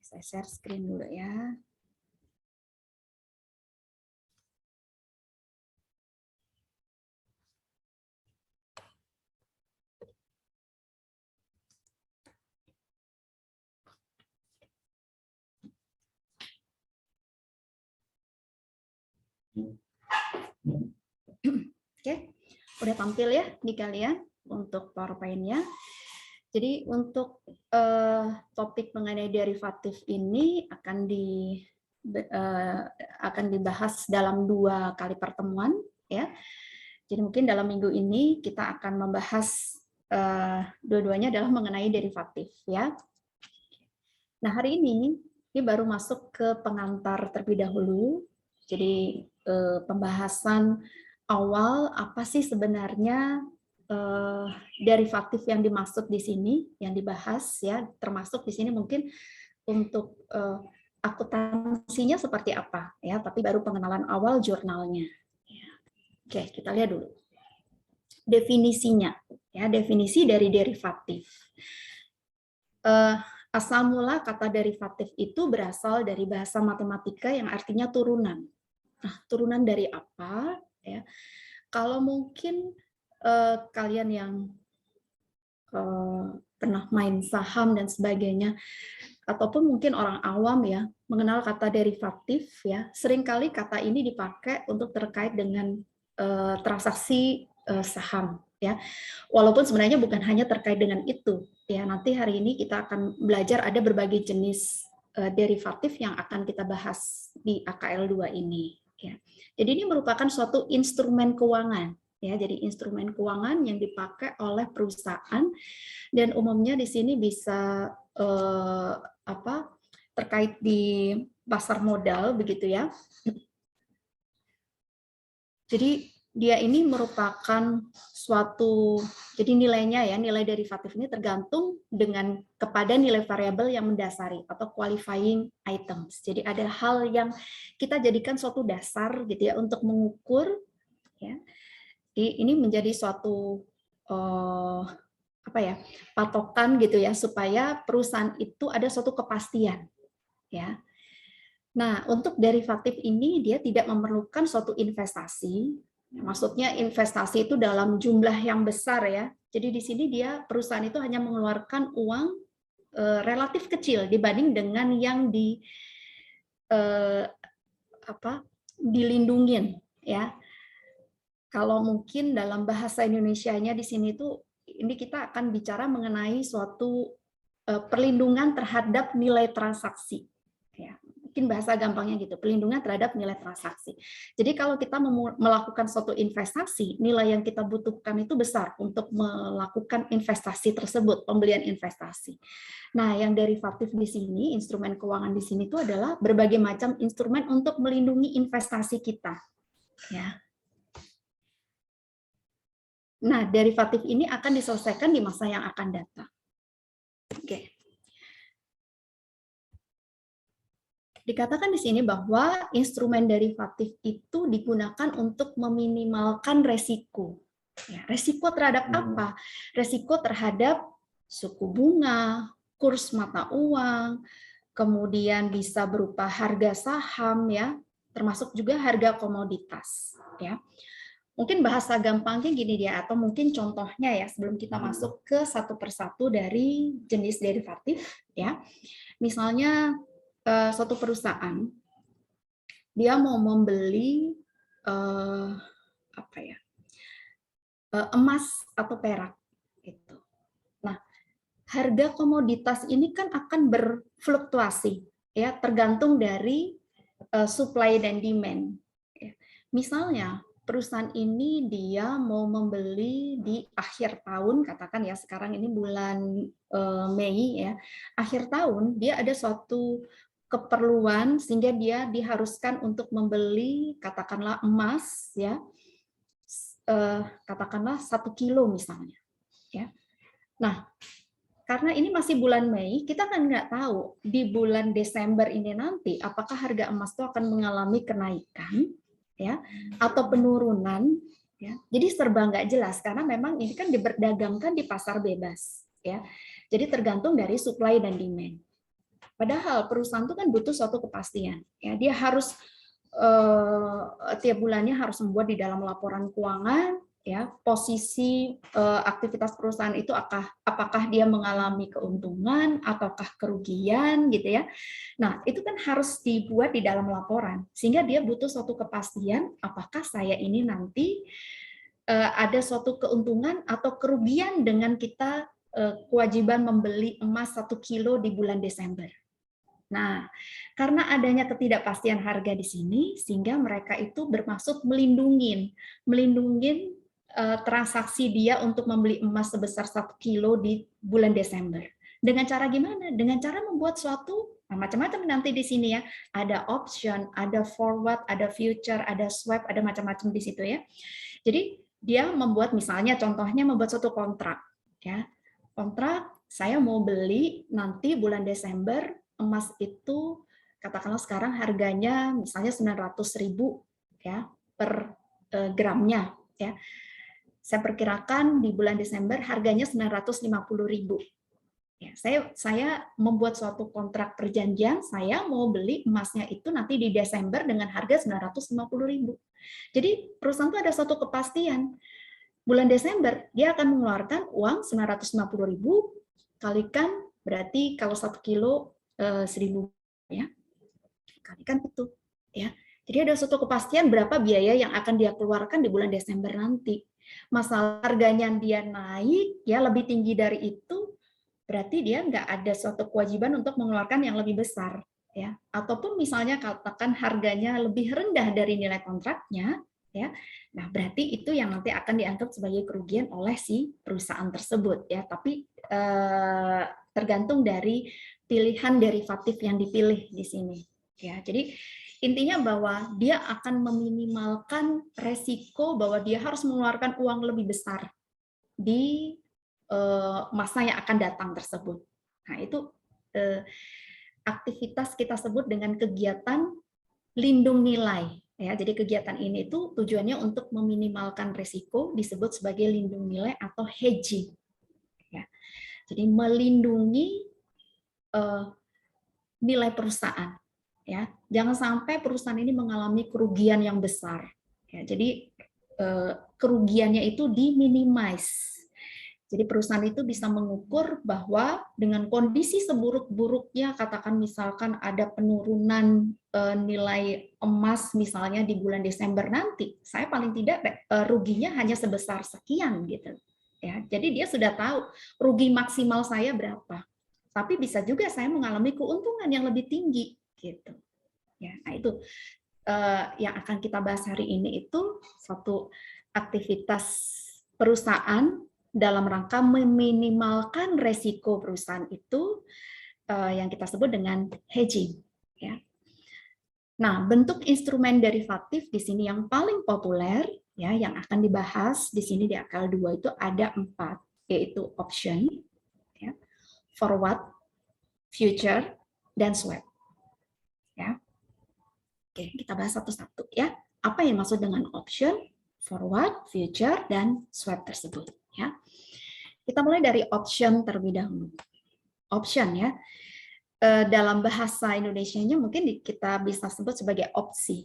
Saya share screen dulu ya. Oke, udah tampil ya di kalian untuk PowerPoint-nya. Jadi untuk topik mengenai derivatif ini akan dibahas dalam 2 kali pertemuan ya. Jadi mungkin dalam minggu ini kita akan membahas dua-duanya adalah mengenai derivatif ya. Nah, hari ini baru masuk ke pengantar terlebih dahulu. Jadi pembahasan awal apa sih sebenarnya derivatif yang dimaksud di sini, yang dibahas ya, termasuk di sini mungkin untuk akuntansinya seperti apa ya, tapi baru pengenalan awal jurnalnya. Oke, kita lihat dulu definisinya ya, definisi dari derivatif. Asal mula kata derivatif itu berasal dari bahasa matematika yang artinya turunan. Nah, turunan dari apa ya? Kalau mungkin kalian yang pernah main saham dan sebagainya, ataupun mungkin orang awam ya mengenal kata derivatif ya, seringkali kata ini dipakai untuk terkait dengan transaksi saham ya. Walaupun sebenarnya bukan hanya terkait dengan itu ya. Nanti hari ini kita akan belajar ada berbagai jenis derivatif yang akan kita bahas di AKL 2 ini ya. Jadi ini merupakan suatu instrumen keuangan ya. Jadi instrumen keuangan yang dipakai oleh perusahaan dan umumnya di sini bisa terkait di pasar modal begitu ya. Jadi dia ini merupakan suatu, jadi nilainya ya, nilai derivatif ini tergantung dengan kepada nilai variabel yang mendasari atau qualifying items. Jadi ada hal yang kita jadikan suatu dasar gitu ya untuk mengukur ya. Ini menjadi suatu patokan gitu ya supaya perusahaan itu ada suatu kepastian ya. Nah, untuk derivatif ini dia tidak memerlukan suatu investasi. Maksudnya investasi itu dalam jumlah yang besar ya. Jadi di sini dia perusahaan itu hanya mengeluarkan uang relatif kecil dibanding dengan yang dilindungin ya. Kalau mungkin dalam bahasa Indonesianya di sini tuh ini kita akan bicara mengenai suatu perlindungan terhadap nilai transaksi. Ya, mungkin bahasa gampangnya gitu, perlindungan terhadap nilai transaksi. Jadi kalau kita melakukan suatu investasi, nilai yang kita butuhkan itu besar untuk melakukan investasi tersebut, pembelian investasi. Nah, yang derivatif di sini, instrumen keuangan di sini itu adalah berbagai macam instrumen untuk melindungi investasi kita. Ya. Nah, derivatif ini akan diselesaikan di masa yang akan datang. Oke. Dikatakan di sini bahwa instrumen derivatif itu digunakan untuk meminimalkan resiko. Ya, resiko terhadap apa? Resiko terhadap suku bunga, kurs mata uang, kemudian bisa berupa harga saham ya, termasuk juga harga komoditas ya. Mungkin bahasa gampangnya gini dia, atau mungkin contohnya ya sebelum kita masuk ke satu persatu dari jenis derivatif ya. Misalnya suatu perusahaan dia mau membeli emas atau perak gitu. Nah, harga komoditas ini kan akan berfluktuasi ya, tergantung dari supply dan demand. Misalnya perusahaan ini dia mau membeli di akhir tahun, katakan ya sekarang ini bulan Mei ya, akhir tahun dia ada suatu keperluan sehingga dia diharuskan untuk membeli katakanlah emas ya, katakanlah 1 kilo misalnya ya. Nah, karena ini masih bulan Mei, kita kan nggak tahu di bulan Desember ini nanti apakah harga emas itu akan mengalami kenaikan ya atau penurunan ya. Jadi serba nggak jelas karena memang ini kan diperdagangkan di pasar bebas ya. Jadi tergantung dari supply dan demand. Padahal perusahaan itu kan butuh suatu kepastian. Ya, dia harus tiap bulannya harus membuat di dalam laporan keuangan ya posisi aktivitas perusahaan itu apakah dia mengalami keuntungan ataukah kerugian gitu ya. Nah, itu kan harus dibuat di dalam laporan sehingga dia butuh suatu kepastian apakah saya ini nanti ada suatu keuntungan atau kerugian dengan kita kewajiban membeli emas 1 kilo di bulan Desember. Nah, karena adanya ketidakpastian harga di sini, sehingga mereka itu bermaksud melindungi transaksi dia untuk membeli emas sebesar 1 kilo di bulan Desember. Dengan cara gimana? Dengan cara membuat suatu macam-macam nanti di sini ya. Ada option, ada forward, ada future, ada swap, ada macam-macam di situ ya. Jadi dia membuat misalnya contohnya membuat suatu kontrak ya. Kontrak saya mau beli nanti bulan Desember emas itu katakanlah sekarang harganya misalnya 900.000 ya per gramnya ya. Saya perkirakan di bulan Desember harganya 950.000. Ya, saya membuat suatu kontrak perjanjian, saya mau beli emasnya itu nanti di Desember dengan harga 950.000. Jadi perusahaan itu ada suatu kepastian. Bulan Desember dia akan mengeluarkan uang 950.000 kalikan berarti kalau 1 kilo 1.000 ya, kalikan itu ya. Jadi ada suatu kepastian berapa biaya yang akan dia keluarkan di bulan Desember nanti. Masalah harganya dia naik ya lebih tinggi dari itu, berarti dia nggak ada suatu kewajiban untuk mengeluarkan yang lebih besar ya. Ataupun misalnya katakan harganya lebih rendah dari nilai kontraknya ya. Nah, berarti itu yang nanti akan dianggap sebagai kerugian oleh si perusahaan tersebut ya. Tapi tergantung dari pilihan derivatif yang dipilih di sini ya. Jadi intinya bahwa dia akan meminimalkan resiko bahwa dia harus mengeluarkan uang lebih besar di masa yang akan datang tersebut. Nah, itu aktivitas kita sebut dengan kegiatan lindung nilai. Ya, jadi kegiatan ini itu tujuannya untuk meminimalkan risiko disebut sebagai lindung nilai atau hedging. Ya, jadi melindungi nilai perusahaan. Ya, jangan sampai perusahaan ini mengalami kerugian yang besar. Ya, jadi kerugiannya itu diminimize. Jadi perusahaan itu bisa mengukur bahwa dengan kondisi seburuk-buruknya, katakan misalkan ada penurunan nilai emas misalnya di bulan Desember nanti, saya paling tidak ruginya hanya sebesar sekian gitu. Ya, jadi dia sudah tahu rugi maksimal saya berapa. Tapi bisa juga saya mengalami keuntungan yang lebih tinggi gitu. Ya, nah itu yang akan kita bahas hari ini itu suatu aktivitas perusahaan dalam rangka meminimalkan resiko perusahaan itu yang kita sebut dengan hedging. Ya. Nah, bentuk instrumen derivatif di sini yang paling populer, ya, yang akan dibahas di sini di akal 2 itu ada 4, yaitu option, ya, forward, future, dan swap. Ya. Oke, kita bahas satu-satu ya. Apa yang maksud dengan option, forward, future, dan swap tersebut? Ya. Kita mulai dari option terlebih dahulu. Option ya, dalam bahasa Indonesianya mungkin kita bisa sebut sebagai opsi.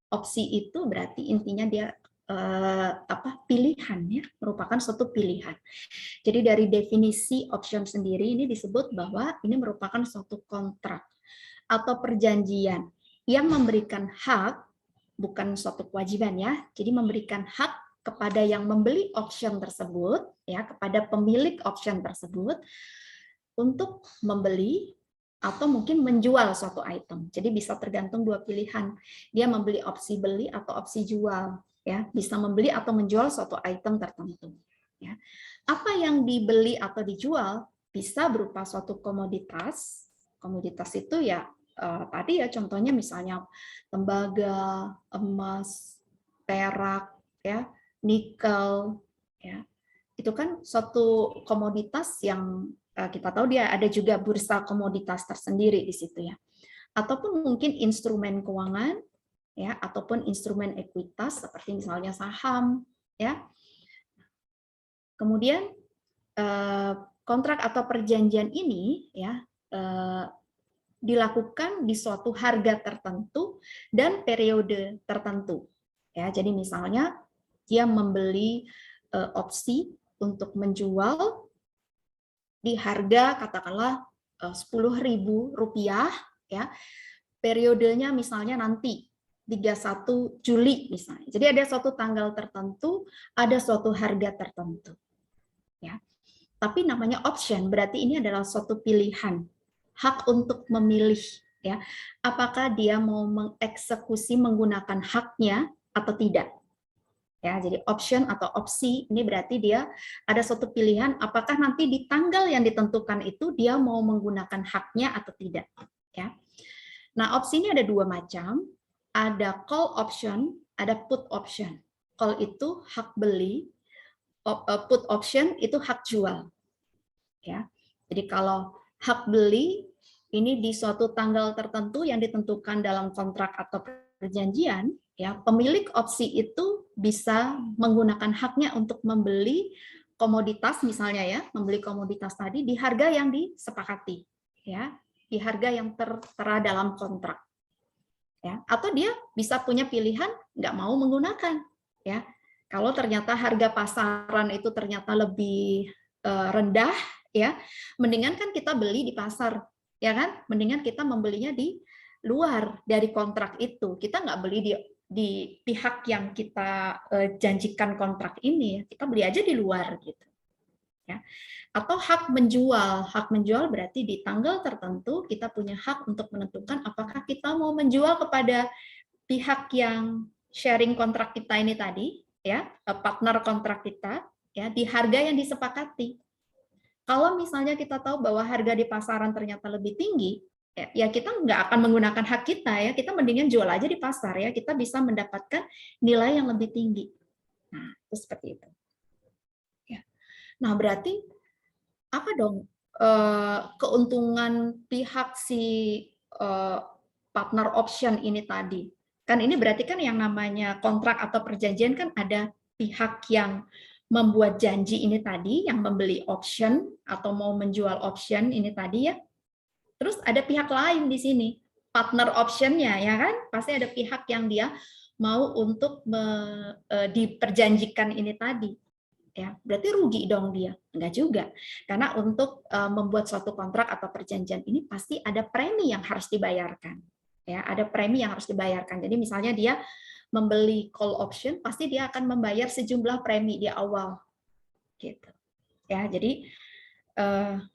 Opsi itu berarti intinya dia pilihan ya, merupakan suatu pilihan. Jadi dari definisi option sendiri ini disebut bahwa ini merupakan suatu kontrak atau perjanjian yang memberikan hak, bukan suatu kewajiban ya, jadi memberikan hak kepada yang membeli option tersebut, ya, kepada pemilik option tersebut untuk membeli atau mungkin menjual suatu item. Jadi bisa tergantung dua pilihan. Dia membeli opsi beli atau opsi jual, ya. Bisa membeli atau menjual suatu item tertentu, ya. Apa yang dibeli atau dijual bisa berupa suatu komoditas. Komoditas itu ya tadi ya contohnya misalnya tembaga, emas, perak, ya, nikel, ya. Itu kan suatu komoditas yang kita tahu dia ada juga bursa komoditas tersendiri di situ ya. Ataupun mungkin instrumen keuangan ya, ataupun instrumen ekuitas seperti misalnya saham ya. Kemudian kontrak atau perjanjian ini ya dilakukan di suatu harga tertentu dan periode tertentu. Ya, jadi misalnya dia membeli opsi untuk menjual di harga katakanlah Rp10.000 ya. Periodenya misalnya nanti 31 Juli misalnya. Jadi ada suatu tanggal tertentu, ada suatu harga tertentu. Ya. Tapi namanya option, berarti ini adalah suatu pilihan, hak untuk memilih ya. Apakah dia mau mengeksekusi menggunakan haknya atau tidak. Ya, jadi option atau opsi ini berarti dia ada suatu pilihan apakah nanti di tanggal yang ditentukan itu dia mau menggunakan haknya atau tidak, ya. Nah, opsi ini ada dua macam, ada call option, ada put option. Call itu hak beli, put option itu hak jual. Ya. Jadi kalau hak beli ini di suatu tanggal tertentu yang ditentukan dalam kontrak atau perjanjian, ya, pemilik opsi itu bisa menggunakan haknya untuk membeli komoditas misalnya ya, membeli komoditas tadi di harga yang disepakati, ya, di harga yang tertera dalam kontrak. Ya, atau dia bisa punya pilihan nggak mau menggunakan, ya. Kalau ternyata harga pasaran itu ternyata lebih rendah, ya, mendingan kan kita beli di pasar, ya kan? Mendingan kita membelinya di luar dari kontrak itu. Kita nggak beli di pihak yang kita janjikan kontrak ini, kita beli aja di luar gitu. Ya. Atau hak menjual berarti di tanggal tertentu kita punya hak untuk menentukan apakah kita mau menjual kepada pihak yang sharing kontrak kita ini tadi, ya, partner kontrak kita, ya, di harga yang disepakati. Kalau misalnya kita tahu bahwa harga di pasaran ternyata lebih tinggi, ya kita nggak akan menggunakan hak kita, ya, kita mendingan jual aja di pasar, ya, kita bisa mendapatkan nilai yang lebih tinggi. Nah, itu seperti itu. Nah, berarti apa dong keuntungan pihak si partner option ini tadi? Kan ini berarti kan yang namanya kontrak atau perjanjian kan ada pihak yang membuat janji ini tadi, yang membeli option atau mau menjual option ini tadi ya. Terus ada pihak lain di sini, partner optionnya ya kan? Pasti ada pihak yang dia mau untuk diperjanjikan ini tadi. Ya, berarti rugi dong dia. Enggak juga. Karena untuk membuat suatu kontrak atau perjanjian ini pasti ada premi yang harus dibayarkan. Ya, ada premi yang harus dibayarkan. Jadi misalnya dia membeli call option, pasti dia akan membayar sejumlah premi di awal. Gitu. Ya, jadi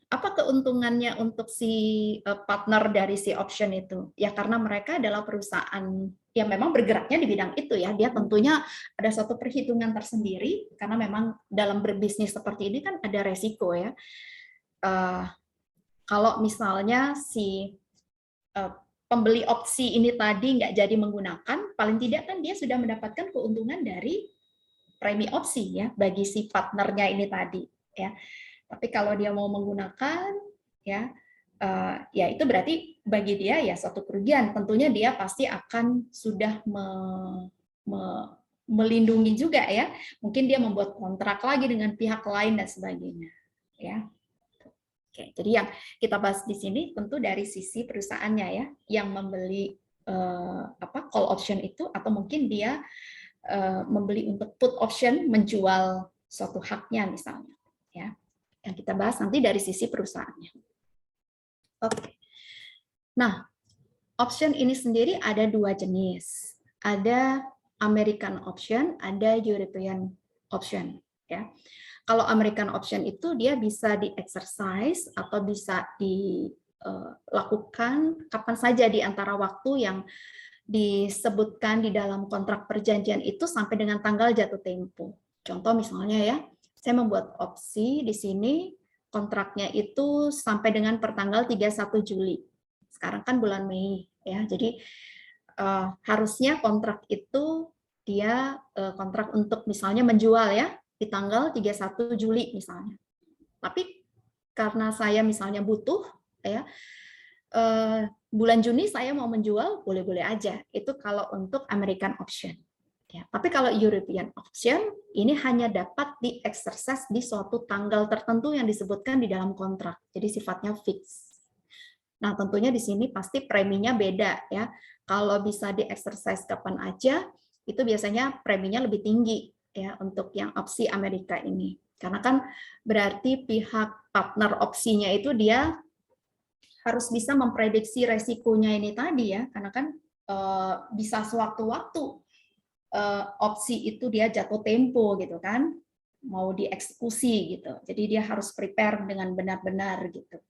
apa keuntungannya untuk si partner dari si option itu? Ya karena mereka adalah perusahaan yang memang bergeraknya di bidang itu ya. Dia tentunya ada suatu perhitungan tersendiri karena memang dalam berbisnis seperti ini kan ada resiko ya. Kalau misalnya si pembeli opsi ini tadi nggak jadi menggunakan, paling tidak kan dia sudah mendapatkan keuntungan dari premi opsi ya bagi si partnernya ini tadi ya. Tapi kalau dia mau menggunakan, ya itu berarti bagi dia ya suatu kerugian. Tentunya dia pasti akan sudah melindungi juga ya. Mungkin dia membuat kontrak lagi dengan pihak lain dan sebagainya. Ya. Oke, jadi yang kita bahas di sini tentu dari sisi perusahaannya ya, yang membeli call option itu, atau mungkin dia membeli untuk put option, menjual suatu haknya misalnya. Ya. Yang kita bahas nanti dari sisi perusahaannya. Oke. Nah, option ini sendiri ada dua jenis. Ada American option, ada European option. Ya. Kalau American option itu dia bisa di-exercise atau bisa dilakukan kapan saja di antara waktu yang disebutkan di dalam kontrak perjanjian itu sampai dengan tanggal jatuh tempo. Contoh misalnya ya, saya membuat opsi di sini kontraknya itu sampai dengan pertanggal 31 Juli. Sekarang kan bulan Mei ya. Jadi harusnya kontrak itu dia kontrak untuk misalnya menjual ya di tanggal 31 Juli misalnya. Tapi karena saya misalnya butuh ya bulan Juni saya mau menjual boleh-boleh aja. Itu kalau untuk American option. Ya, tapi kalau European option ini hanya dapat dieksersis di suatu tanggal tertentu yang disebutkan di dalam kontrak. Jadi sifatnya fix. Nah, tentunya di sini pasti preminya beda ya. Kalau bisa di exercise kapan aja, itu biasanya preminya lebih tinggi ya untuk yang opsi Amerika ini. Karena kan berarti pihak partner opsinya itu dia harus bisa memprediksi resikonya ini tadi ya, karena kan bisa sewaktu-waktu opsi itu dia jatuh tempo gitu kan, mau dieksekusi gitu. Jadi dia harus prepare dengan benar-benar gitu.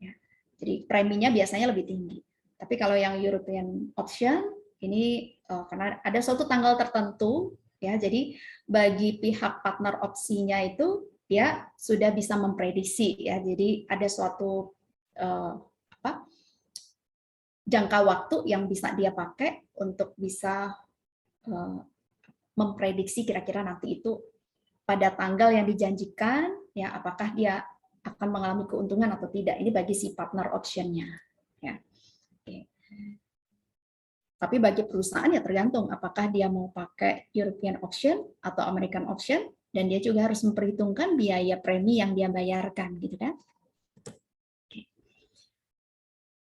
Ya. Jadi preminya biasanya lebih tinggi. Tapi kalau yang European option ini karena ada suatu tanggal tertentu ya, jadi bagi pihak partner opsinya itu dia sudah bisa memprediksi ya. Jadi ada suatu jangka waktu yang bisa dia pakai untuk bisa memprediksi kira-kira nanti itu pada tanggal yang dijanjikan ya apakah dia akan mengalami keuntungan atau tidak. Ini bagi si partner option-nya ya. Oke. Tapi bagi perusahaan ya tergantung apakah dia mau pakai European option atau American option, dan dia juga harus memperhitungkan biaya premi yang dia bayarkan gitu kan.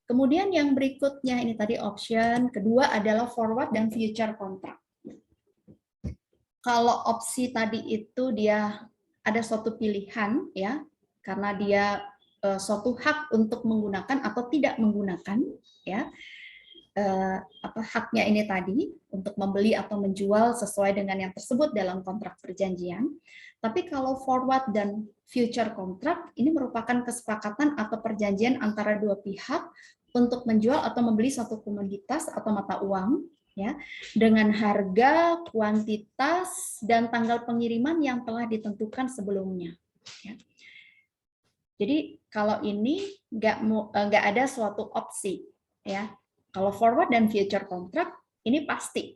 Kemudian yang berikutnya ini tadi option, kedua adalah forward dan future contract. Kalau opsi tadi itu dia ada suatu pilihan ya, karena dia suatu hak untuk menggunakan atau tidak menggunakan ya. Haknya ini tadi untuk membeli atau menjual sesuai dengan yang tersebut dalam kontrak perjanjian. Tapi kalau forward dan future contract ini merupakan kesepakatan atau perjanjian antara dua pihak untuk menjual atau membeli suatu komoditas atau mata uang ya dengan harga, kuantitas dan tanggal pengiriman yang telah ditentukan sebelumnya. Ya. Jadi kalau ini nggak ada suatu opsi ya. Kalau forward dan future contract ini pasti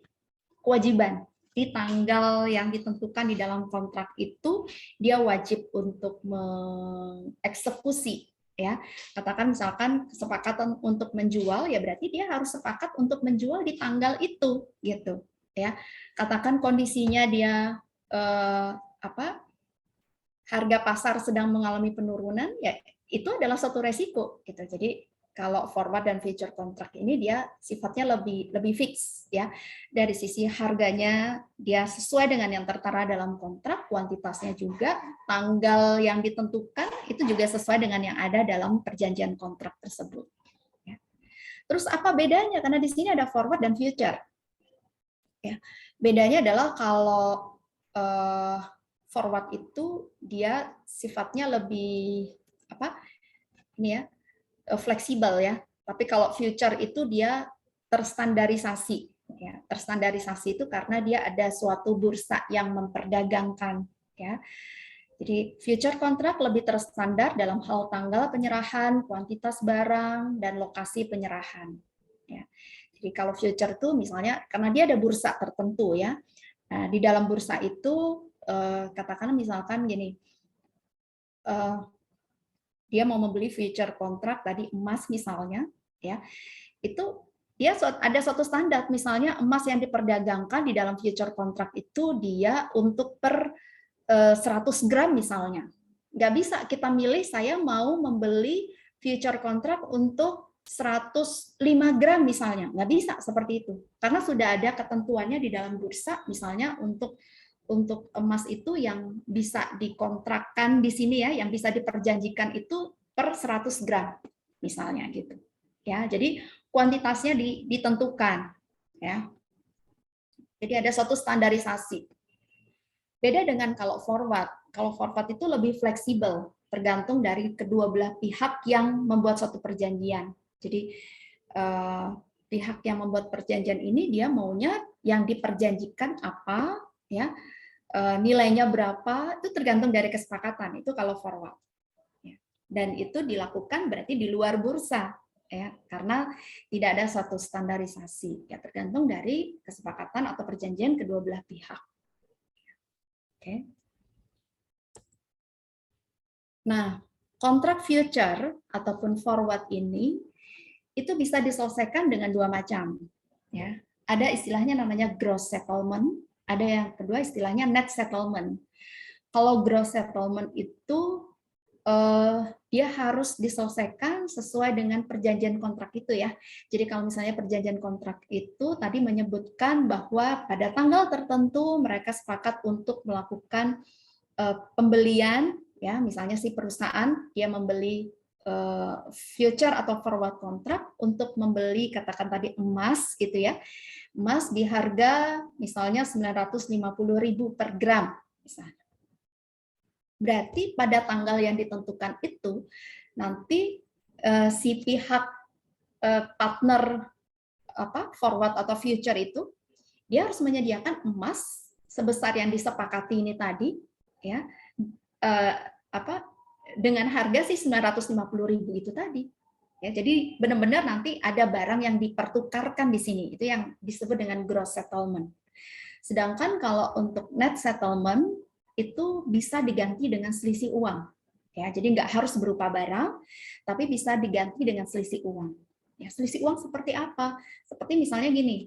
kewajiban di tanggal yang ditentukan di dalam kontrak itu dia wajib untuk mengeksekusi ya. Katakan misalkan kesepakatan untuk menjual ya berarti dia harus sepakat untuk menjual di tanggal itu gitu ya. Katakan kondisinya dia harga pasar sedang mengalami penurunan ya itu adalah suatu resiko gitu. Jadi kalau forward dan future contract ini dia sifatnya lebih fix ya. Dari sisi harganya dia sesuai dengan yang tertera dalam kontrak, kuantitasnya juga, tanggal yang ditentukan itu juga sesuai dengan yang ada dalam perjanjian kontrak tersebut. Ya. Terus apa bedanya? Karena di sini ada forward dan future. Ya. Bedanya adalah kalau forward itu dia sifatnya lebih fleksibel ya. Tapi kalau future itu dia terstandarisasi. Ya, terstandarisasi itu karena dia ada suatu bursa yang memperdagangkan. Ya. Jadi future contract lebih terstandar dalam hal tanggal penyerahan, kuantitas barang, dan lokasi penyerahan. Ya. Jadi kalau future itu misalnya karena dia ada bursa tertentu ya. Nah, di dalam bursa itu katakanlah misalkan gini. Dia mau membeli future kontrak tadi emas misalnya ya itu dia ada suatu standar misalnya emas yang diperdagangkan di dalam future kontrak itu dia untuk per 100 gram misalnya nggak bisa kita milih saya mau membeli future kontrak untuk 105 gram misalnya nggak bisa seperti itu karena sudah ada ketentuannya di dalam bursa misalnya untuk emas itu yang bisa dikontrakkan di sini ya, yang bisa diperjanjikan itu per 100 gram misalnya gitu. Ya, jadi kuantitasnya ditentukan ya. Jadi ada suatu standarisasi. Beda dengan kalau forward. Kalau forward itu lebih fleksibel, tergantung dari kedua belah pihak yang membuat suatu perjanjian. Jadi pihak yang membuat perjanjian ini dia maunya yang diperjanjikan apa ya. Nilainya berapa itu tergantung dari kesepakatan itu kalau forward dan itu dilakukan berarti di luar bursa ya karena tidak ada suatu standarisasi ya tergantung dari kesepakatan atau perjanjian kedua belah pihak. Oke. Nah kontrak future ataupun forward ini itu bisa diselesaikan dengan dua macam ya ada istilahnya namanya gross settlement. Ada yang kedua istilahnya net settlement. Kalau gross settlement itu dia harus diselesaikan kan sesuai dengan perjanjian kontrak itu ya. Jadi kalau misalnya perjanjian kontrak itu tadi menyebutkan bahwa pada tanggal tertentu mereka sepakat untuk melakukan pembelian, ya misalnya si perusahaan dia membeli future atau forward kontrak untuk membeli katakan tadi emas gitu ya, emas di harga misalnya 950.000 per gram misalnya. Berarti pada tanggal yang ditentukan itu nanti si pihak partner forward atau future itu dia harus menyediakan emas sebesar yang disepakati ini tadi ya dengan harga sih 950.000 itu tadi. Ya, jadi benar-benar nanti ada barang yang dipertukarkan di sini, itu yang disebut dengan gross settlement. Sedangkan kalau untuk net settlement itu bisa diganti dengan selisih uang. Ya, jadi nggak harus berupa barang, tapi bisa diganti dengan selisih uang. Ya, selisih uang seperti apa? Seperti misalnya gini,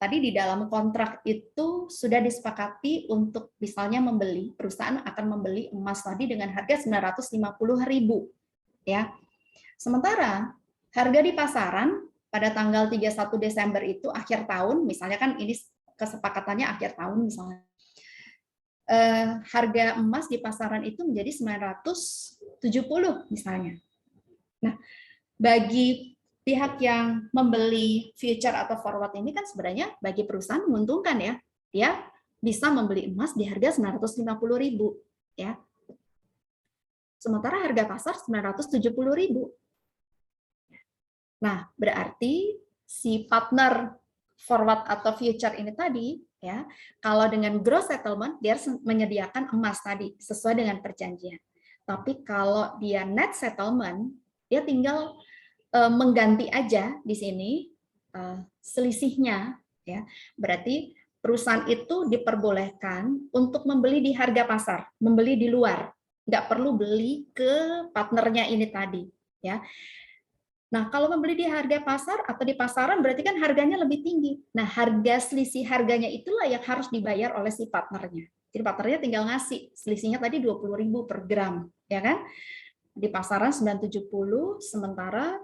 tadi di dalam kontrak itu sudah disepakati untuk misalnya perusahaan akan membeli emas tadi dengan harga 950.000, ya. Sementara harga di pasaran pada tanggal 31 Desember itu akhir tahun, misalnya kan ini kesepakatannya akhir tahun misalnya. Harga emas di pasaran itu menjadi 970 misalnya. Nah, bagi pihak yang membeli future atau forward ini kan sebenarnya bagi perusahaan menguntungkan ya. Dia bisa membeli emas di harga 950.000 ya. Sementara harga pasar 970.000. Nah, berarti si partner forward atau future ini tadi ya, kalau dengan gross settlement dia harus menyediakan emas tadi sesuai dengan perjanjian. Tapi kalau dia net settlement, dia tinggal mengganti aja di sini selisihnya ya. Berarti perusahaan itu diperbolehkan untuk membeli di harga pasar, membeli di luar, nggak perlu beli ke partnernya ini tadi ya. Nah, kalau membeli di harga pasar atau di pasaran berarti kan harganya lebih tinggi. Nah, harga selisih harganya itulah yang harus dibayar oleh si partnernya. Jadi partnernya tinggal ngasih, selisihnya tadi 20.000 per gram, ya kan? Di pasaran 970, sementara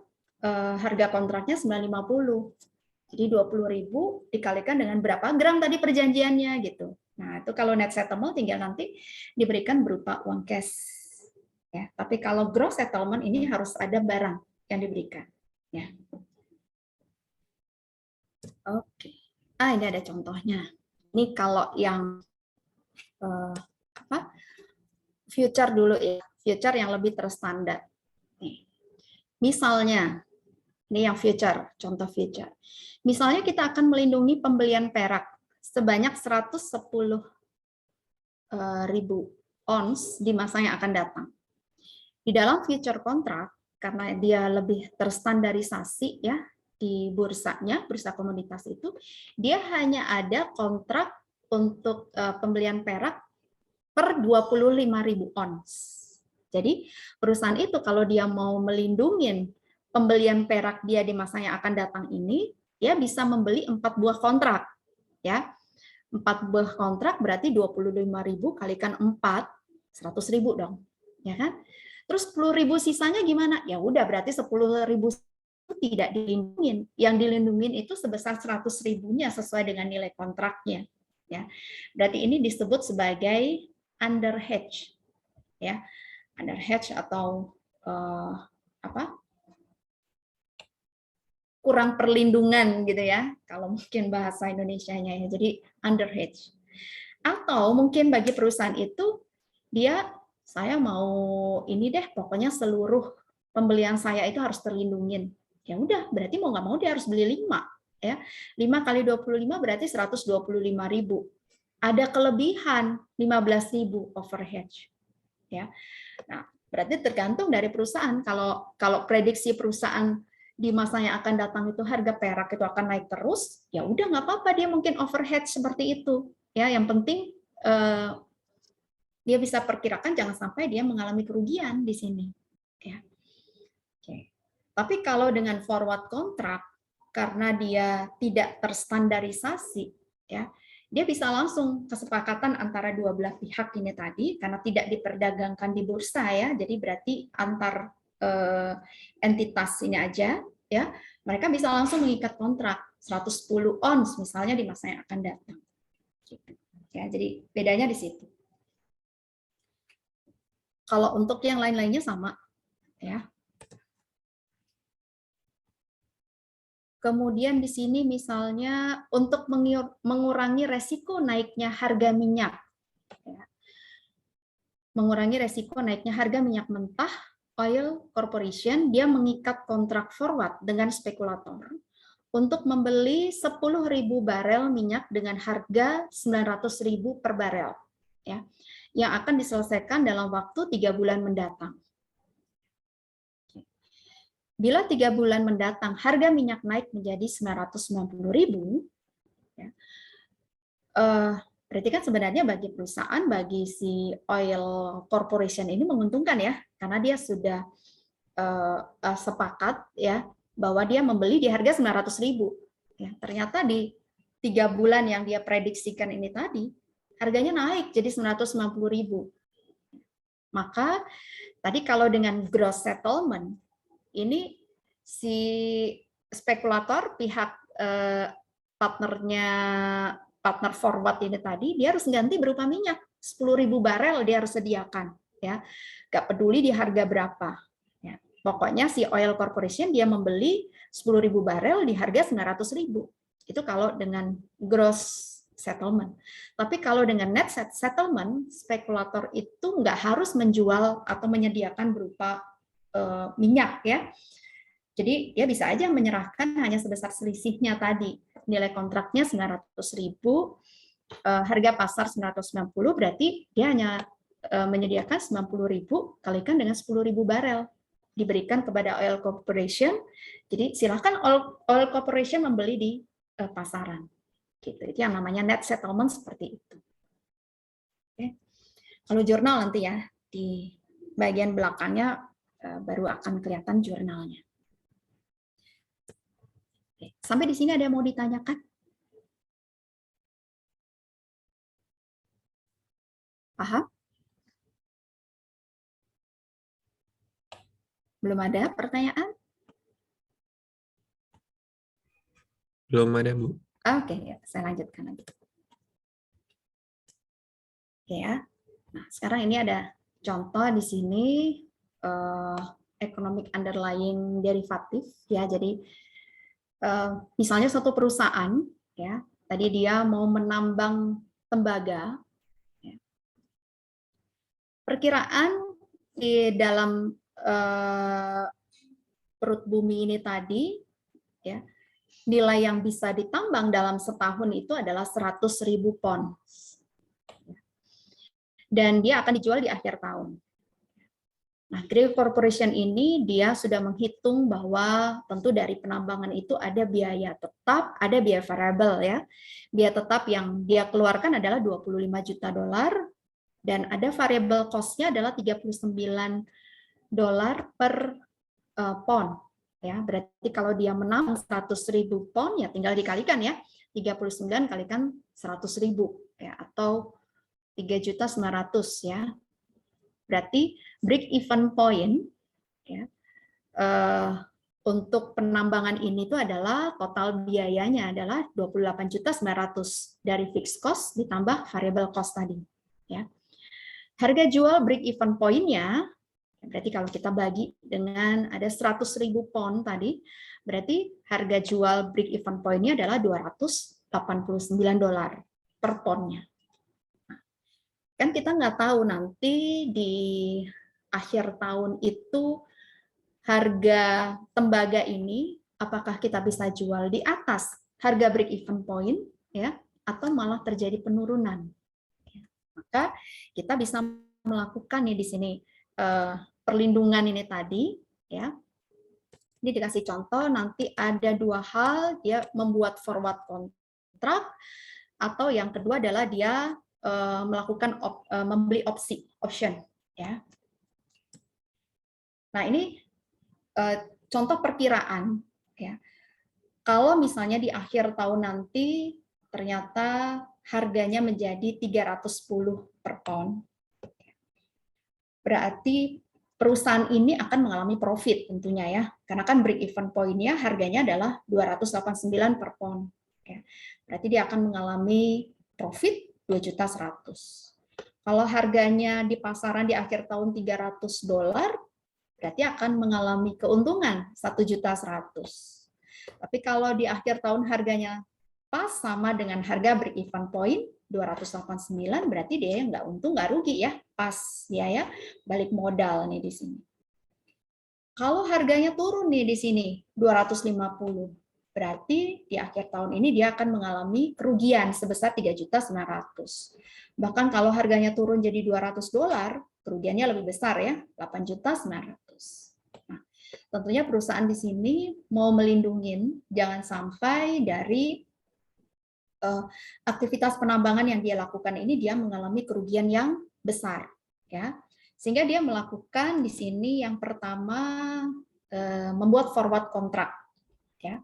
harga kontraknya 950. Jadi 20.000 dikalikan dengan berapa gram tadi perjanjiannya gitu. Nah, itu kalau net settlement tinggal nanti diberikan berupa uang cash. Ya, tapi kalau gross settlement ini harus ada barang yang diberikan. Ya. Oke. Ini ada contohnya. Ini kalau yang future dulu ya, future yang lebih terstandar. Nih. Misalnya, ini yang future, contoh future. Misalnya kita akan melindungi pembelian perak sebanyak 110.000 ons di masa yang akan datang. Di dalam future kontrak, karena dia lebih terstandarisasi ya di bursanya, bursa komoditas itu, dia hanya ada kontrak untuk pembelian perak per 25.000 ons. Jadi perusahaan itu kalau dia mau melindungi pembelian perak dia di masa yang akan datang ini, dia bisa membeli 4 buah kontrak. Ya. 4 buah kontrak berarti 25.000 kalikan 4, 100.000 dong. Ya kan? Terus 10.000 sisanya gimana? Ya udah berarti 10.000 itu tidak dilindungin. Yang dilindungin itu sebesar 100.000-nya sesuai dengan nilai kontraknya. Ya, berarti ini disebut sebagai under hedge. Ya, under hedge atau kurang perlindungan gitu ya. Kalau mungkin bahasa Indonesianya ya. Jadi under hedge. Atau mungkin bagi perusahaan itu dia saya mau ini deh, pokoknya seluruh pembelian saya itu harus terlindungin. Ya udah, berarti mau nggak mau dia harus beli 5. Ya. 5 kali 25 berarti 125.000. Ada kelebihan 15.000 overhead. Ya. Nah, berarti tergantung dari perusahaan. Kalau prediksi perusahaan di masa yang akan datang itu harga perak itu akan naik terus, ya udah nggak apa-apa dia mungkin overhead seperti itu. Ya, yang penting dia bisa perkirakan jangan sampai dia mengalami kerugian di sini. Ya. Oke. Tapi kalau dengan forward kontrak, karena dia tidak terstandarisasi, ya, dia bisa langsung kesepakatan antara dua belah pihak ini tadi, karena tidak diperdagangkan di bursa ya, jadi berarti antar entitas ini aja, ya, mereka bisa langsung mengikat kontrak 110 ons misalnya di masa yang akan datang. Ya, jadi bedanya di situ. Kalau untuk yang lain-lainnya sama, ya. Kemudian di sini misalnya untuk mengurangi resiko naiknya harga minyak, ya. Mengurangi resiko naiknya harga minyak mentah, Oil Corporation dia mengikat kontrak forward dengan spekulator untuk membeli 10.000 barel minyak dengan harga 900.000 per barel, ya, yang akan diselesaikan dalam waktu 3 bulan mendatang. Bila 3 bulan mendatang harga minyak naik menjadi 990.000, ya, berarti kan sebenarnya bagi perusahaan, bagi si Oil Corporation ini menguntungkan ya, karena dia sudah sepakat ya bahwa dia membeli di harga 900.000. Ya, ternyata di 3 bulan yang dia prediksikan ini tadi, harganya naik jadi 990.000. Maka tadi kalau dengan gross settlement, ini si spekulator pihak partner forward ini tadi, dia harus ganti berupa minyak 10.000 barel dia harus sediakan, ya, nggak peduli di harga berapa. Ya. Pokoknya si Oil Corporation dia membeli 10.000 barel di harga 900.000. Itu kalau dengan gross settlement. Tapi kalau dengan net settlement, spekulator itu nggak harus menjual atau menyediakan berupa minyak, ya. Jadi dia bisa aja menyerahkan hanya sebesar selisihnya tadi. Nilai kontraknya 900.000, harga pasar 990, berarti dia hanya menyediakan 90.000 kalikan dengan 10.000 barel diberikan kepada Oil Corporation. Jadi silakan Oil Corporation membeli di pasaran. Gitu. Itu yang namanya net settlement seperti itu. Oke. Kalau jurnal nanti ya di bagian belakangnya baru akan kelihatan jurnalnya. Oke. Sampai di sini ada yang mau ditanyakan? Paham? Belum ada pertanyaan? Belum ada, Bu. Oke, ya, saya lanjutkan lagi. Oke ya. Nah, sekarang ini ada contoh di sini economic underlying derivative ya. Jadi misalnya suatu perusahaan ya, tadi dia mau menambang tembaga. Ya. Perkiraan di dalam perut bumi ini tadi ya, nilai yang bisa ditambang dalam setahun itu adalah 100.000 pon. Dan dia akan dijual di akhir tahun. Nah, Gray Corporation ini dia sudah menghitung bahwa tentu dari penambangan itu ada biaya tetap, ada biaya variabel ya. Biaya tetap yang dia keluarkan adalah 25 juta dolar dan ada variable cost-nya adalah 39 dolar per pon. Ya, berarti kalau dia menambang 100.000 pon ya tinggal dikalikan ya. 39 kalikan 100.000 ya, atau 3.900.000 ya. Berarti break even point ya, untuk penambangan ini itu adalah total biayanya adalah 28.900.000 dari fixed cost ditambah variable cost tadi ya. Harga jual break even point-nya berarti kalau kita bagi dengan ada 100.000 pon tadi, berarti harga jual break even point-nya adalah 289 dolar per ponnya. Kan kita nggak tahu nanti di akhir tahun itu harga tembaga ini apakah kita bisa jual di atas harga break even point ya, atau malah terjadi penurunan. Maka kita bisa melakukan nih di sini perlindungan ini tadi ya. Ini dikasih contoh, nanti ada dua hal, dia membuat forward kontrak, atau yang kedua adalah dia melakukan membeli option ya. Nah, ini contoh perkiraan ya. Kalau misalnya di akhir tahun nanti ternyata harganya menjadi 310 per ton. Berarti perusahaan ini akan mengalami profit tentunya ya, karena kan break even point-nya harganya adalah 289 per pon. Ya. Berarti dia akan mengalami profit 2.100.000. Kalau harganya di pasaran di akhir tahun $300, berarti akan mengalami keuntungan 1.100.000. Tapi kalau di akhir tahun harganya pas sama dengan harga break even point 289, berarti dia nggak untung nggak rugi ya, pas dia ya balik modal nih di sini. Kalau harganya turun nih di sini 250, berarti di akhir tahun ini dia akan mengalami kerugian sebesar 3.900.000. Bahkan kalau harganya turun jadi $200, kerugiannya lebih besar ya, 8.900.000. Nah, tentunya perusahaan di sini mau melindungi jangan sampai dari aktivitas penambangan yang dia lakukan ini dia mengalami kerugian yang besar, ya. Sehingga dia melakukan di sini yang pertama membuat forward kontrak, ya.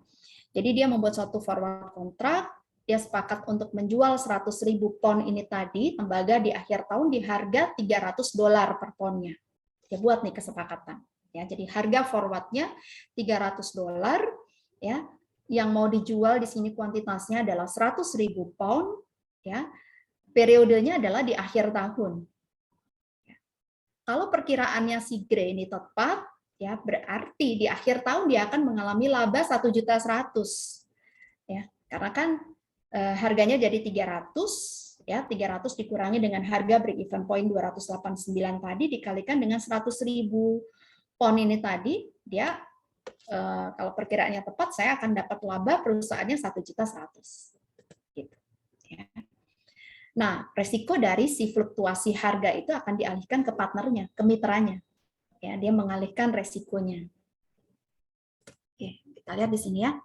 Jadi dia membuat suatu forward kontrak, dia sepakat untuk menjual 100.000 pon ini tadi tembaga di akhir tahun di harga $300 per ponnya. Dia buat nih kesepakatan, ya. Jadi harga forwardnya $300, ya. Yang mau dijual di sini kuantitasnya adalah 100.000 pound, ya. Periodenya adalah di akhir tahun. Kalau perkiraannya si Gray ini tepat, ya berarti di akhir tahun dia akan mengalami laba 1.100.000, ya. Karena kan harganya jadi 300, ya 300 dikurangi dengan harga break even point 289 tadi dikalikan dengan 100.000 pound ini tadi, dia kalau perkiraannya tepat, saya akan dapat laba perusahaannya 1.100.000. Gitu. Ya. Nah, resiko dari si fluktuasi harga itu akan dialihkan ke partnernya, ke mitranya. Ya, dia mengalihkan resikonya. Oke, kita lihat di sini ya.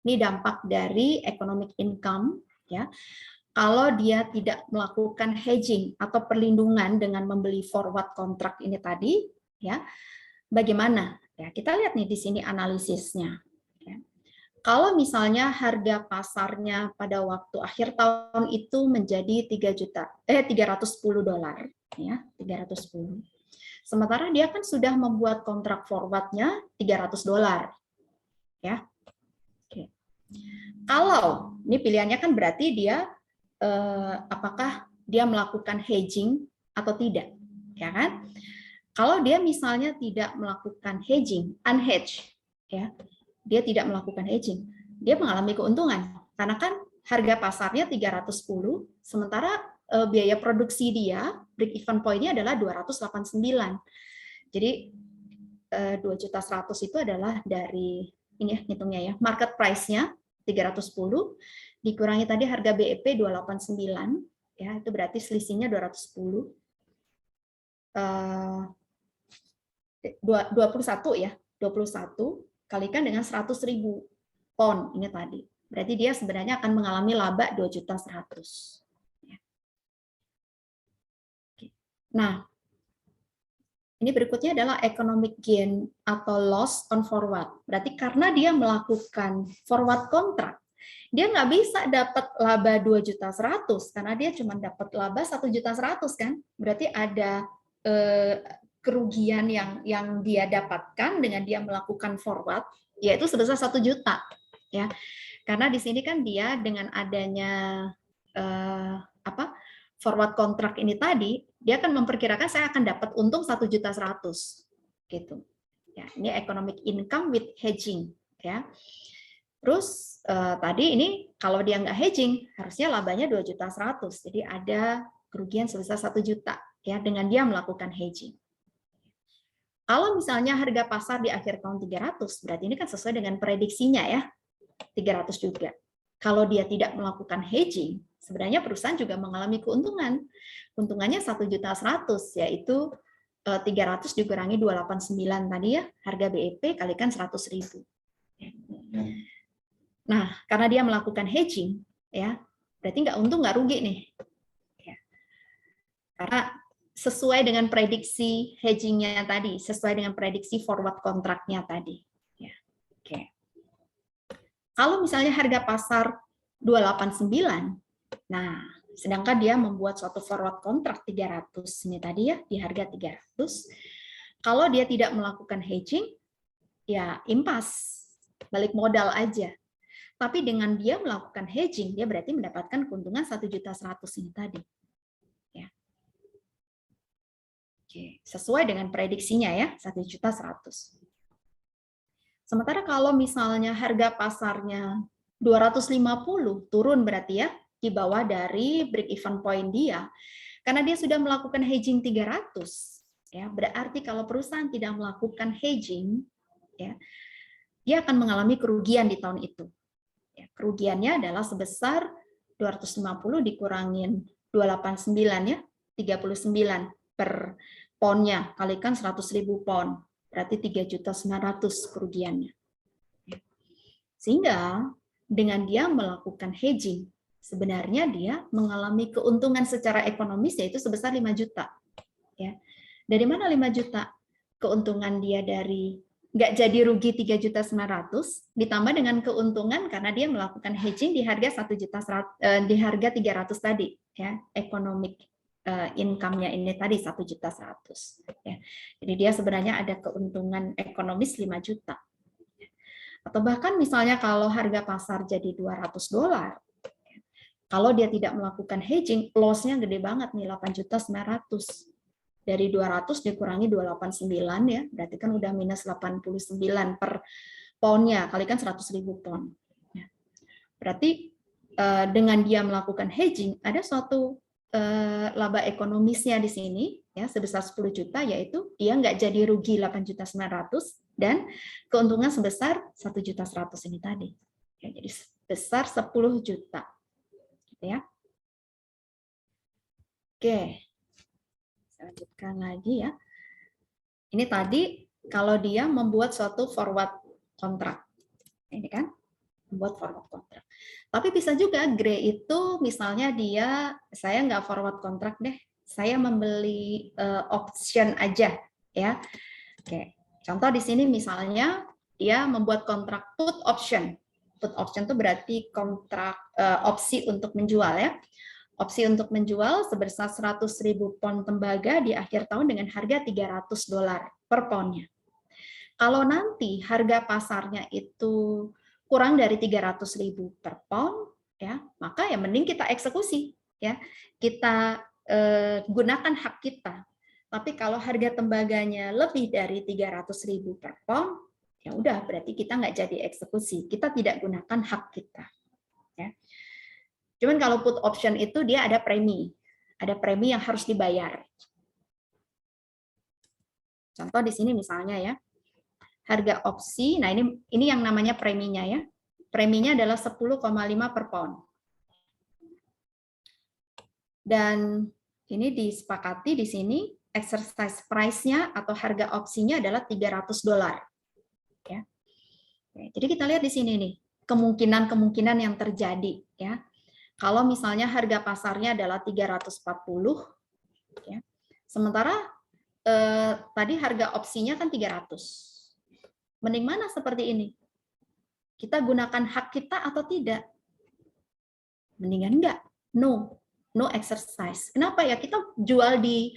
Ini dampak dari economic income, ya. Kalau dia tidak melakukan hedging atau perlindungan dengan membeli forward kontrak ini tadi, ya, bagaimana? Ya, kita lihat nih di sini analisisnya. Ya. Kalau misalnya harga pasarnya pada waktu akhir tahun itu menjadi $310, ya, 310. Sementara dia kan sudah membuat kontrak forwardnya $300, ya. Oke. Kalau ini pilihannya kan berarti dia apakah dia melakukan hedging atau tidak, ya kan? Kalau dia misalnya tidak melakukan hedging, unhedged, ya, dia tidak melakukan hedging, dia mengalami keuntungan karena kan harga pasarnya 310, sementara biaya produksi dia break even point-nya adalah 289. Jadi 2.100.000 itu adalah dari ini ya hitungnya ya, market price-nya 310 dikurangi tadi harga BEP 289, ya itu berarti selisihnya 210. 21 ya, 21 kalikan dengan 100.000 pound ini tadi. Berarti dia sebenarnya akan mengalami laba 2.100.000. Nah, ini berikutnya adalah economic gain atau loss on forward. Berarti karena dia melakukan forward contract, dia nggak bisa dapat laba 2.100.000 karena dia cuma dapat laba 1.100.000 kan. Berarti ada kerugian yang dia dapatkan dengan dia melakukan forward, yaitu sebesar 1 juta, ya. Karena di sini kan dia dengan adanya forward kontrak ini tadi, dia akan memperkirakan saya akan dapat untung 1.100.000, gitu. Ya, ini economic income with hedging, ya. Terus tadi ini kalau dia nggak hedging, harusnya labanya 2.100.000, jadi ada kerugian sebesar 1 juta, ya dengan dia melakukan hedging. Kalau misalnya harga pasar di akhir tahun 300, berarti ini kan sesuai dengan prediksinya ya, 300 juga. Kalau dia tidak melakukan hedging, sebenarnya perusahaan juga mengalami keuntungan. Keuntungannya 1.100.000, yaitu 300 dikurangi 289 tadi ya, harga BEP kalikan 100.000. Nah, karena dia melakukan hedging, ya berarti nggak untung nggak rugi nih. Ya. Karena sesuai dengan prediksi hedgingnya tadi, sesuai dengan prediksi forward kontraknya tadi. Ya. Oke. Kalau misalnya harga pasar 289, nah Sedangkan dia membuat suatu forward contract 300 ini tadi ya, di harga 300. Kalau dia tidak melakukan hedging, ya impas, balik modal aja. Tapi dengan dia melakukan hedging, dia berarti mendapatkan keuntungan 1.100.000 ini tadi. Ya. Oke, sesuai dengan prediksinya ya, 1.100.000. Sementara kalau misalnya harga pasarnya 250 turun berarti ya, di bawah dari break even point dia, karena dia sudah melakukan hedging 300, ya, berarti kalau perusahaan tidak melakukan hedging, ya, dia akan mengalami kerugian di tahun itu. Ya, kerugiannya adalah sebesar 250 dikurangin 289 ya, 39 per poundnya, kalikan 100.000 pound, berarti 3.900.000 kerugiannya. Sehingga dengan dia melakukan hedging, sebenarnya dia mengalami keuntungan secara ekonomis yaitu sebesar 5 juta. Ya. Dari mana 5 juta? Keuntungan dia dari nggak jadi rugi 3.900.000 ditambah dengan keuntungan karena dia melakukan hedging di harga 1.100.000 di harga 300 tadi ya, economic income-nya ini tadi 1.100.000 ya. Jadi dia sebenarnya ada keuntungan ekonomis 5 juta. Atau bahkan misalnya kalau harga pasar jadi $200, kalau dia tidak melakukan hedging, loss-nya gede banget nih, 8.900.000. Dari 200 dikurangi 289 ya, berarti kan udah minus 89 per poundnya, kalikan 100.000 pound. Ya. Berarti dengan dia melakukan hedging, ada suatu laba ekonomisnya di sini, ya sebesar 10 juta, yaitu dia nggak jadi rugi 8.900.000 dan keuntungan sebesar 1.100.000 ini tadi. Ya, jadi sebesar 10 juta. Gitu ya. Oke. Lanjutkan lagi ya. Ini tadi kalau dia membuat suatu forward kontrak. Ini kan, membuat forward kontrak. Tapi bisa juga grey itu misalnya saya nggak forward kontrak deh, saya membeli option aja ya. Oke. Contoh di sini misalnya dia membuat kontrak put option. Put option itu berarti kontrak opsi untuk menjual ya. Opsi untuk menjual sebesar 100.000 pound tembaga di akhir tahun dengan harga $300 per poundnya. Kalau nanti harga pasarnya itu kurang dari 300.000 per pound, ya, maka ya mending kita eksekusi, ya, kita gunakan hak kita. Tapi kalau harga tembaganya lebih dari 300.000 per pound, ya udah berarti kita nggak jadi eksekusi, kita tidak gunakan hak kita. Ya. Cuman kalau put option itu dia ada premi yang harus dibayar. Contoh di sini misalnya ya, harga opsi, nah ini yang namanya preminya ya. Preminya adalah 10,5 per pound. Dan ini disepakati di sini exercise price-nya atau harga opsinya adalah $300. Ya. Jadi kita lihat di sini nih, kemungkinan-kemungkinan yang terjadi ya. Kalau misalnya harga pasarnya adalah 340, ya. Sementara tadi harga opsinya kan 300. Mending mana seperti ini? Kita gunakan hak kita atau tidak? Mendingan enggak. No exercise. Kenapa ya? Kita jual di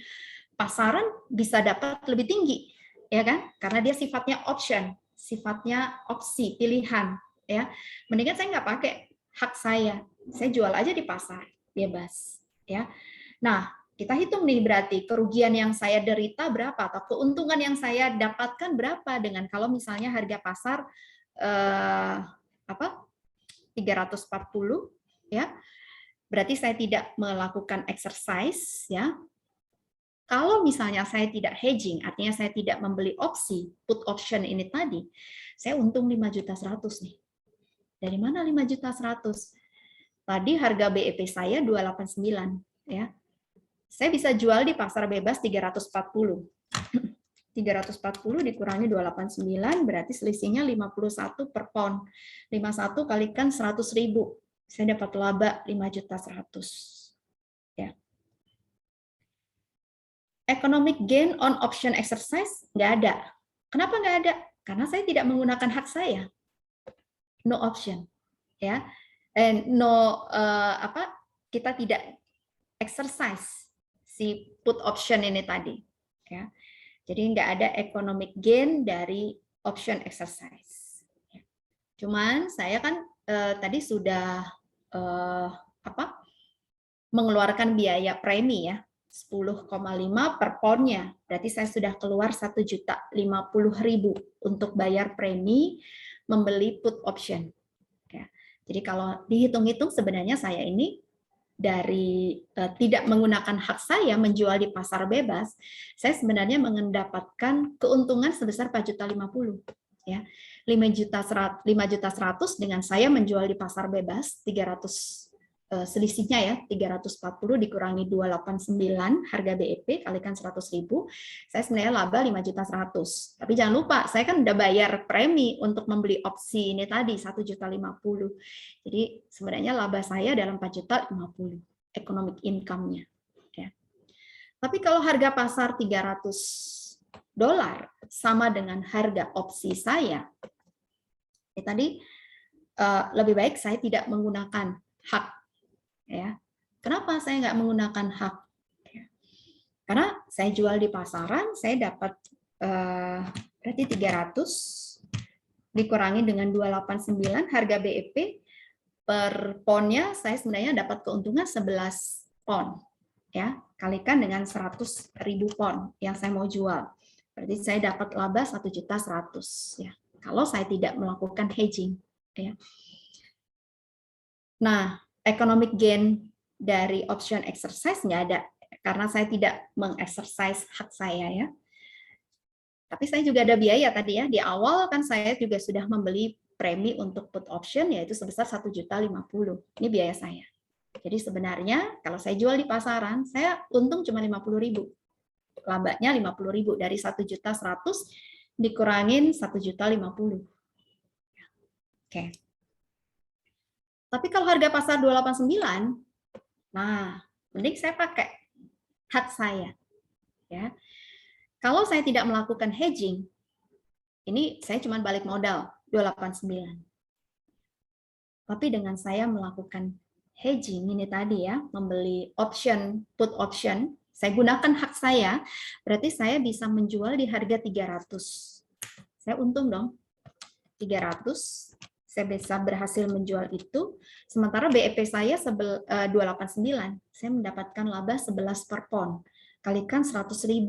pasaran bisa dapat lebih tinggi, ya kan? Karena dia sifatnya option, sifatnya opsi, pilihan, ya. Mendingan saya nggak pakai hak saya jual aja di pasar, bebas. Ya. Nah, kita hitung nih berarti kerugian yang saya derita berapa atau keuntungan yang saya dapatkan berapa dengan kalau misalnya harga pasar 340 ya. Berarti saya tidak melakukan exercise ya. Kalau misalnya saya tidak hedging, artinya saya tidak membeli opsi put option ini tadi, saya untung 5.100.000 nih. Dari mana 5.100.000? Tadi harga BEP saya 289 ya. Saya bisa jual di pasar bebas 340. 340 dikurangi 289 berarti selisihnya 51 per pound. 51 kalikan 100.000. Saya dapat laba 5.100.000. Ya. Economic gain on option exercise nggak ada. Kenapa nggak ada? Karena saya tidak menggunakan hak saya. No option. Ya. No kita tidak exercise si put option ini tadi. Ya. Jadi nggak ada economic gain dari option exercise. Cuman saya kan tadi sudah mengeluarkan biaya premi ya, 10,5 per poundnya. Berarti saya sudah keluar 1.050.000 untuk bayar premi membeli put option. Ya. Jadi kalau dihitung-hitung sebenarnya saya ini dari tidak menggunakan hak saya menjual di pasar bebas, saya sebenarnya mendapatkan keuntungan sebesar 4.050.000. Ya, 5.100.000 dengan saya menjual di pasar bebas 300 selisihnya ya 340 dikurangi 289 harga BEP kalikan 100.000, saya sebenarnya laba 5.100.000. Tapi jangan lupa saya kan udah bayar premi untuk membeli opsi ini tadi 1.050.000. Jadi sebenarnya laba saya dalam 4.050.000 economic income-nya. Ya. Tapi kalau harga pasar $300 sama dengan harga opsi saya, ini tadi lebih baik saya tidak menggunakan hak. Ya, kenapa saya nggak menggunakan hak? Karena saya jual di pasaran, saya dapat berarti 300 dikurangi dengan 289 harga BEP per poundnya, saya sebenarnya dapat keuntungan 11 pound. Ya, kalikan dengan 100.000 pound yang saya mau jual. Berarti saya dapat laba 1.100.000 ya. Kalau saya tidak melakukan hedging. Ya. Nah, economic gain dari option exercise nggak ada, karena saya tidak mengexercise hak saya ya. Tapi saya juga ada biaya tadi ya, di awal kan saya juga sudah membeli premi untuk put option yaitu sebesar 1.050.000. Ini biaya saya. Jadi sebenarnya kalau saya jual di pasaran, saya untung cuma 50.000. Labanya 50.000 dari 1.100.000 dikurangin 1.050.000. Oke. Tapi kalau harga pasar 289, nah, mending saya pakai hak saya. Ya. Kalau saya tidak melakukan hedging, ini saya cuma balik modal 289. Tapi dengan saya melakukan hedging ini tadi ya, membeli option, put option, saya gunakan hak saya, berarti saya bisa menjual di harga 300. Saya untung dong. 300. Saya bisa berhasil menjual itu, sementara BEP saya 289, saya mendapatkan laba 11 per pound, kalikan 100.000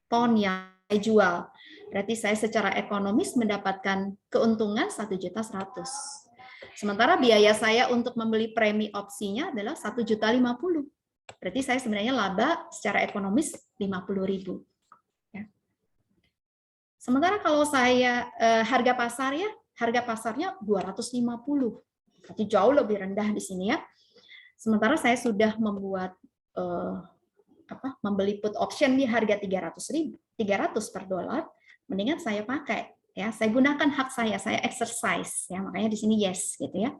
pound yang saya jual, berarti saya secara ekonomis mendapatkan keuntungan 1.100.000. Sementara biaya saya untuk membeli premi opsinya adalah 1.050.000, berarti saya sebenarnya laba secara ekonomis 50.000. Sementara kalau saya harga pasar ya, harga pasarnya 250. Berarti jauh lebih rendah di sini ya. Sementara saya sudah membuat membeli put option di harga 300 per dolar, mendingan saya pakai ya, saya gunakan hak saya exercise ya, makanya di sini yes gitu ya.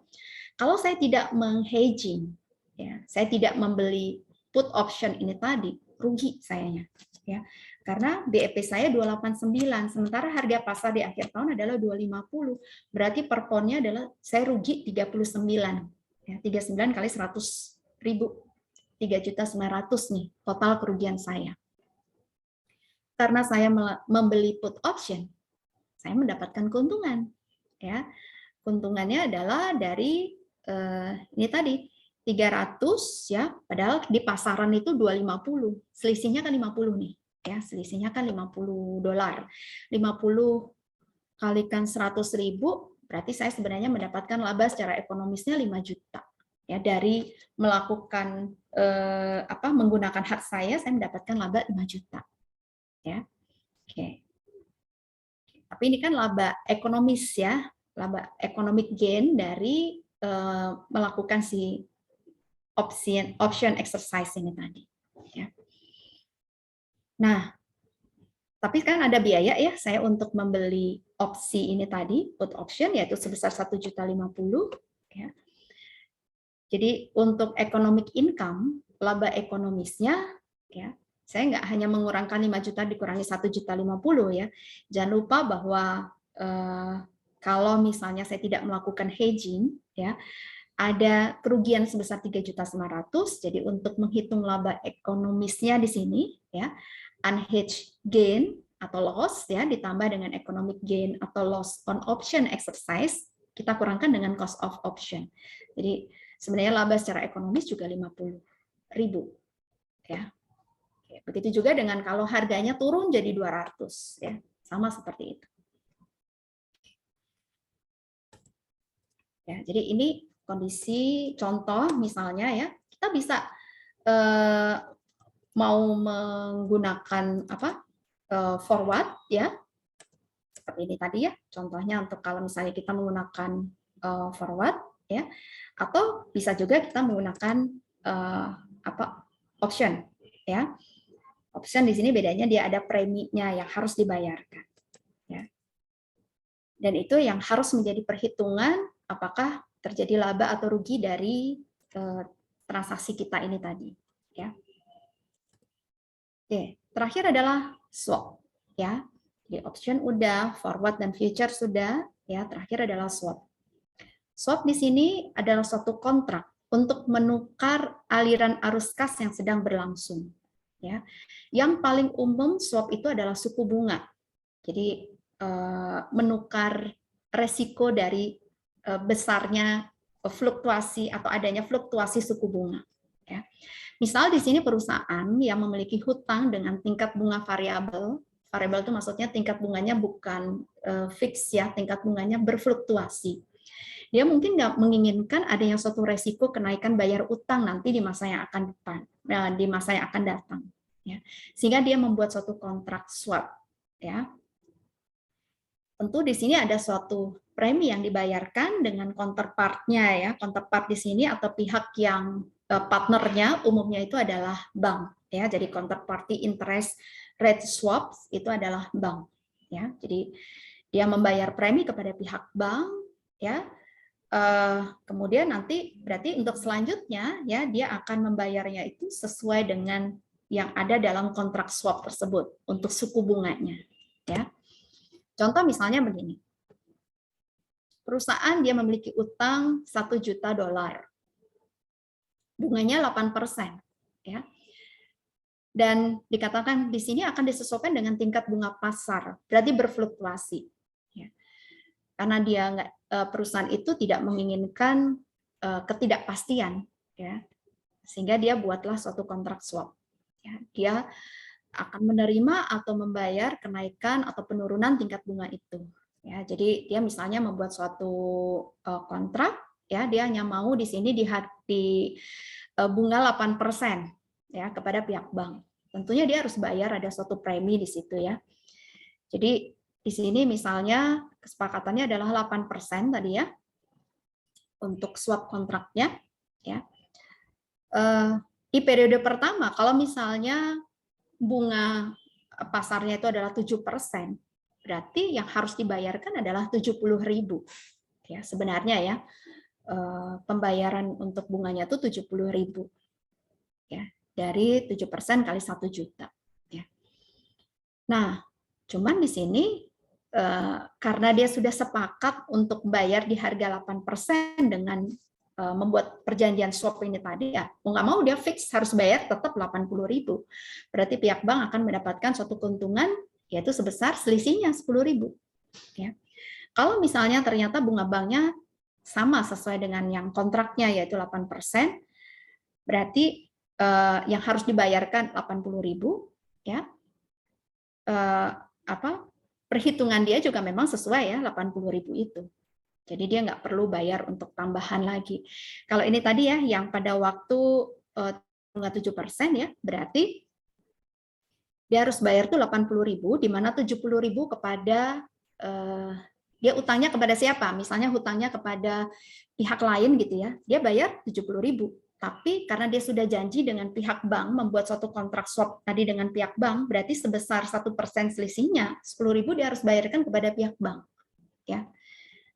Kalau saya tidak menghedging ya, saya tidak membeli put option ini tadi, rugi sayanya ya. Karena BEP saya 289, sementara harga pasar di akhir tahun adalah 250. Berarti per poundnya adalah saya rugi 39. Ya, 39 kali 100.000. 3.900.000 nih total kerugian saya. Karena saya membeli put option, saya mendapatkan keuntungan. Ya, keuntungannya adalah dari ini tadi 300 ya, padahal di pasaran itu 250. Selisihnya kan 50 nih. Ya, selisihnya kan $50. 50 kalikan 100.000, berarti saya sebenarnya mendapatkan laba secara ekonomisnya 5 juta. Ya, dari melakukan menggunakan hak saya mendapatkan laba 5 juta. Ya. Oke. Tapi ini kan laba ekonomis ya, laba economic gain dari melakukan si option exercise ini tadi. Ya. Nah, tapi kan ada biaya ya saya untuk membeli opsi ini tadi, put option, yaitu sebesar 1.050.000. Ya. Jadi untuk economic income, laba ekonomisnya, ya, saya nggak hanya mengurangkan 5 juta dikurangi 1.050.000 ya. Jangan lupa bahwa kalau misalnya saya tidak melakukan hedging, ya, ada kerugian sebesar 3.900.000. Jadi untuk menghitung laba ekonomisnya di sini ya, unhedged gain atau loss ya ditambah dengan economic gain atau loss on option exercise, kita kurangkan dengan cost of option. Jadi sebenarnya laba secara ekonomis juga 50.000 ya. Begitu juga dengan kalau harganya turun jadi 200 ya, sama seperti itu. Ya, jadi ini kondisi contoh misalnya ya, kita bisa mau menggunakan forward ya, seperti ini tadi ya, contohnya untuk kalau misalnya kita menggunakan forward ya, atau bisa juga kita menggunakan option ya. Option di sini bedanya dia ada preminya yang harus dibayarkan ya. Dan itu yang harus menjadi perhitungan apakah terjadi laba atau rugi dari transaksi kita ini tadi ya. Oke, terakhir adalah swap ya. Jadi option udah, forward dan future sudah ya, terakhir adalah swap. Swap di sini adalah suatu kontrak untuk menukar aliran arus kas yang sedang berlangsung ya. Yang paling umum swap itu adalah suku bunga. Jadi menukar resiko dari besarnya fluktuasi atau adanya fluktuasi suku bunga. Ya. Misal di sini perusahaan yang memiliki hutang dengan tingkat bunga variabel itu maksudnya tingkat bunganya bukan fix ya, tingkat bunganya berfluktuasi. Dia mungkin nggak menginginkan adanya suatu resiko kenaikan bayar utang nanti di masa yang akan datang. Ya. Sehingga dia membuat suatu kontrak swap. Ya. Tentu di sini ada suatu premi yang dibayarkan dengan counterpart-nya ya. Counterpart di sini atau pihak yang partnernya umumnya itu adalah bank ya. Jadi counterparty interest rate swaps itu adalah bank ya. Jadi dia membayar premi kepada pihak bank ya. Kemudian nanti berarti untuk selanjutnya ya dia akan membayarnya itu sesuai dengan yang ada dalam kontrak swap tersebut untuk suku bunganya ya. Contoh misalnya begini. Perusahaan dia memiliki utang $1 juta. Bunganya 8% ya. Dan dikatakan di sini akan disesuaikan dengan tingkat bunga pasar, berarti berfluktuasi. Ya. Karena dia perusahaan itu tidak menginginkan ketidakpastian ya. Sehingga dia buatlah suatu kontrak swap. Ya. Dia akan menerima atau membayar kenaikan atau penurunan tingkat bunga itu. Ya, jadi dia misalnya membuat suatu kontrak, ya dia hanya mau di sini di bunga 8% ya kepada pihak bank. Tentunya dia harus bayar ada suatu premi di situ ya. Jadi di sini misalnya kesepakatannya adalah 8% tadi ya untuk swap kontraknya ya. Di periode pertama kalau misalnya bunga pasarnya itu adalah 7%, berarti yang harus dibayarkan adalah 70.000. Ya, sebenarnya ya, pembayaran untuk bunganya itu 70.000. Ya, dari 7% kali 1 juta. Ya. Nah, cuman di sini karena dia sudah sepakat untuk bayar di harga 8% dengan membuat perjanjian swap ini tadi ya, mau nggak mau dia fix harus bayar tetap 80.000. Berarti pihak bank akan mendapatkan suatu keuntungan yaitu sebesar selisihnya 10.000. Ya. Kalau misalnya ternyata bunga banknya sama sesuai dengan yang kontraknya yaitu 8%, berarti yang harus dibayarkan 80.000 ya. Perhitungan dia juga memang sesuai ya 80.000 itu. Jadi dia nggak perlu bayar untuk tambahan lagi. Kalau ini tadi ya, yang pada waktu bunga 7% ya, berarti dia harus bayar tuh 80.000, di mana 70.000 kepada dia utangnya kepada siapa? Misalnya hutangnya kepada pihak lain gitu ya, dia bayar 70.000. Tapi karena dia sudah janji dengan pihak bank membuat suatu kontrak swap tadi dengan pihak bank, berarti sebesar 1% selisihnya 10.000 dia harus bayarkan kepada pihak bank. Ya.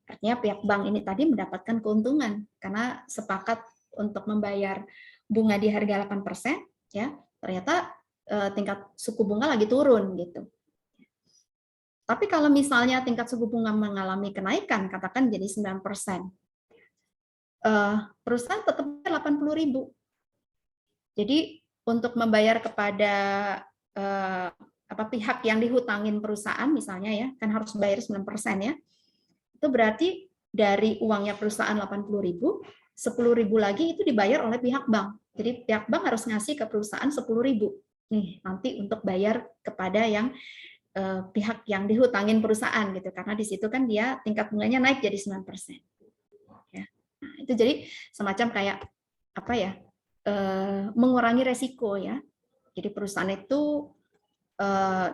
Artinya pihak bank ini tadi mendapatkan keuntungan karena sepakat untuk membayar bunga di harga 8%, ya ternyata tingkat suku bunga lagi turun gitu. Tapi kalau misalnya tingkat suku bunga mengalami kenaikan, katakan jadi 9%, perusahaan tetap 80.000. Jadi untuk membayar kepada pihak yang dihutangin perusahaan misalnya ya, kan harus bayar 9% ya. Itu berarti dari uangnya perusahaan 80.000, 10.000 lagi itu dibayar oleh pihak bank. Jadi pihak bank harus ngasih ke perusahaan 10.000 nih nanti untuk bayar kepada yang pihak yang dihutangin perusahaan gitu, karena di situ kan dia tingkat bunganya naik jadi 9%. Ya. Nah, itu jadi semacam kayak apa ya? Mengurangi resiko ya. Jadi perusahaan itu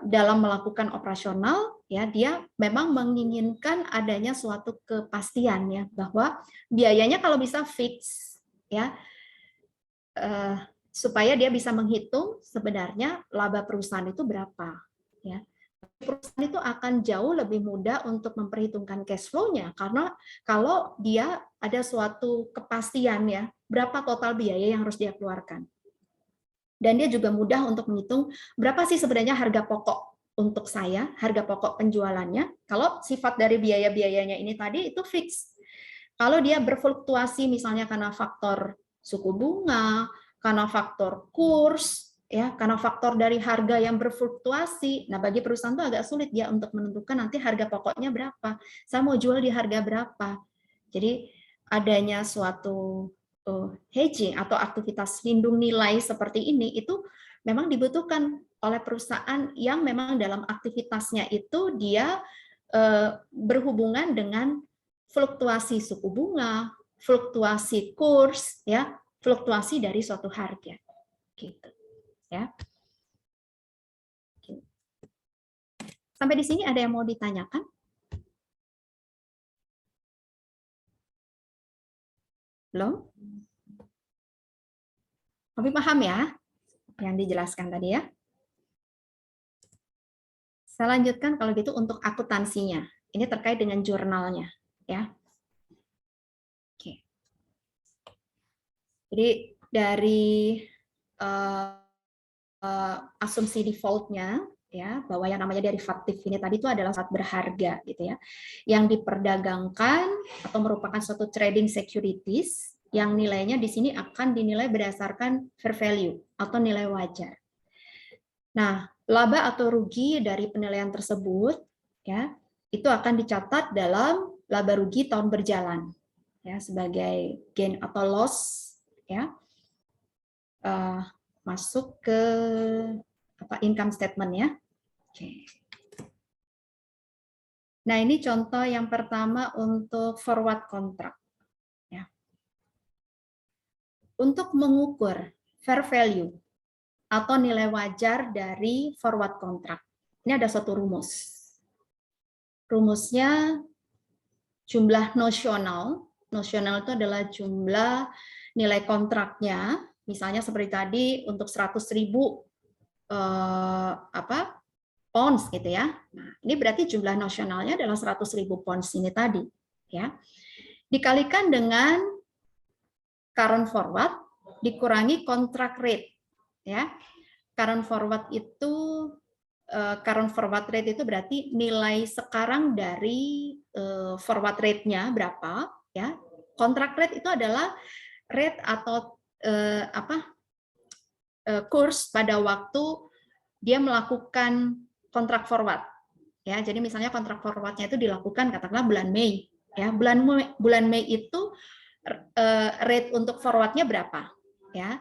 dalam melakukan operasional ya dia memang menginginkan adanya suatu kepastian ya bahwa biayanya kalau bisa fix ya supaya dia bisa menghitung sebenarnya laba perusahaan itu berapa ya. Perusahaan itu akan jauh lebih mudah untuk memperhitungkan cash flow-nya karena kalau dia ada suatu kepastian ya berapa total biaya yang harus dia keluarkan. Dan dia juga mudah untuk menghitung berapa sih sebenarnya harga pokok untuk saya, harga pokok penjualannya. Kalau sifat dari biaya-biayanya ini tadi itu fix. Kalau dia berfluktuasi misalnya karena faktor suku bunga, karena faktor kurs, ya, karena faktor dari harga yang berfluktuasi. Nah, bagi perusahaan itu agak sulit ya untuk menentukan nanti harga pokoknya berapa. Saya mau jual di harga berapa. Jadi adanya suatu hedging atau aktivitas lindung nilai seperti ini itu memang dibutuhkan oleh perusahaan yang memang dalam aktivitasnya itu dia berhubungan dengan fluktuasi suku bunga, fluktuasi kurs, ya, fluktuasi dari suatu harga, gitu, ya. Sampai di sini ada yang mau ditanyakan? Belum? Tapi paham ya yang dijelaskan tadi ya? Saya lanjutkan kalau gitu untuk akuntansinya. Ini terkait dengan jurnalnya, ya. Oke. Jadi dari asumsi default-nya ya bahwa yang namanya derivatif ini tadi itu adalah zat berharga gitu ya, yang diperdagangkan atau merupakan suatu trading securities yang nilainya di sini akan dinilai berdasarkan fair value atau nilai wajar. Nah, laba atau rugi dari penilaian tersebut ya itu akan dicatat dalam laba rugi tahun berjalan ya sebagai gain atau loss ya masuk ke income statement ya. Oke. Nah, ini contoh yang pertama untuk forward contract ya. Untuk mengukur fair value atau nilai wajar dari forward contract. Ini ada satu rumus. Rumusnya jumlah nosional. Nosional itu adalah jumlah nilai kontraknya. Misalnya seperti tadi untuk 100.000 pounds gitu ya. Nah, ini berarti jumlah nosionalnya adalah 100.000 pounds ini tadi ya. Dikalikan dengan current forward dikurangi contract rate ya. Current forward rate itu berarti nilai sekarang dari forward rate-nya berapa ya. Contract rate itu adalah rate atau kurs pada waktu dia melakukan kontrak forward ya. Jadi misalnya kontrak forwardnya itu dilakukan katakanlah bulan Mei ya. Bulan Mei itu rate untuk forwardnya berapa ya.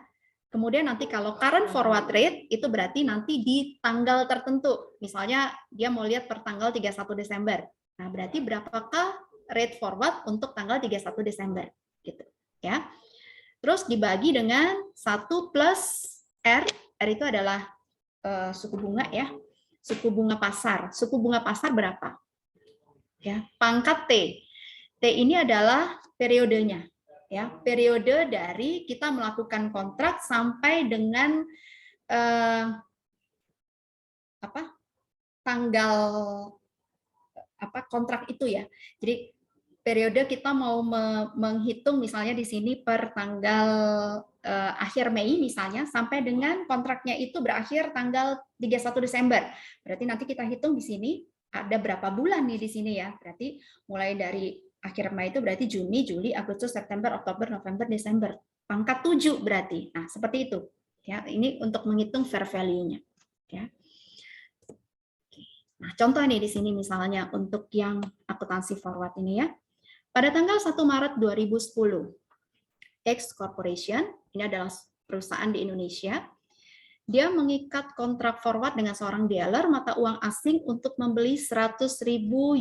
Kemudian nanti kalau current forward rate itu berarti nanti di tanggal tertentu. Misalnya dia mau lihat per tanggal 31 Desember. Nah, berarti berapakah rate forward untuk tanggal 31 Desember gitu ya. Terus dibagi dengan 1 plus R. R itu adalah suku bunga ya. Suku bunga pasar. Suku bunga pasar berapa? Ya, pangkat T. T ini adalah periodenya. Ya, periode dari kita melakukan kontrak sampai dengan tanggal kontrak itu ya. Jadi periode kita mau menghitung misalnya di sini per tanggal akhir Mei misalnya sampai dengan kontraknya itu berakhir tanggal 31 Desember. Berarti nanti kita hitung di sini ada berapa bulan nih di sini ya. Berarti mulai dari akhir Mei itu berarti Juni, Juli, Agustus, September, Oktober, November, Desember. Pangkat 7 berarti. Nah, seperti itu. Ya, ini untuk menghitung fair value-nya. Ya. Nah, contoh nih di sini misalnya untuk yang akuntansi forward ini ya. Pada tanggal 1 Maret 2010, X Corporation, ini adalah perusahaan di Indonesia, dia mengikat kontrak forward dengan seorang dealer mata uang asing untuk membeli 100.000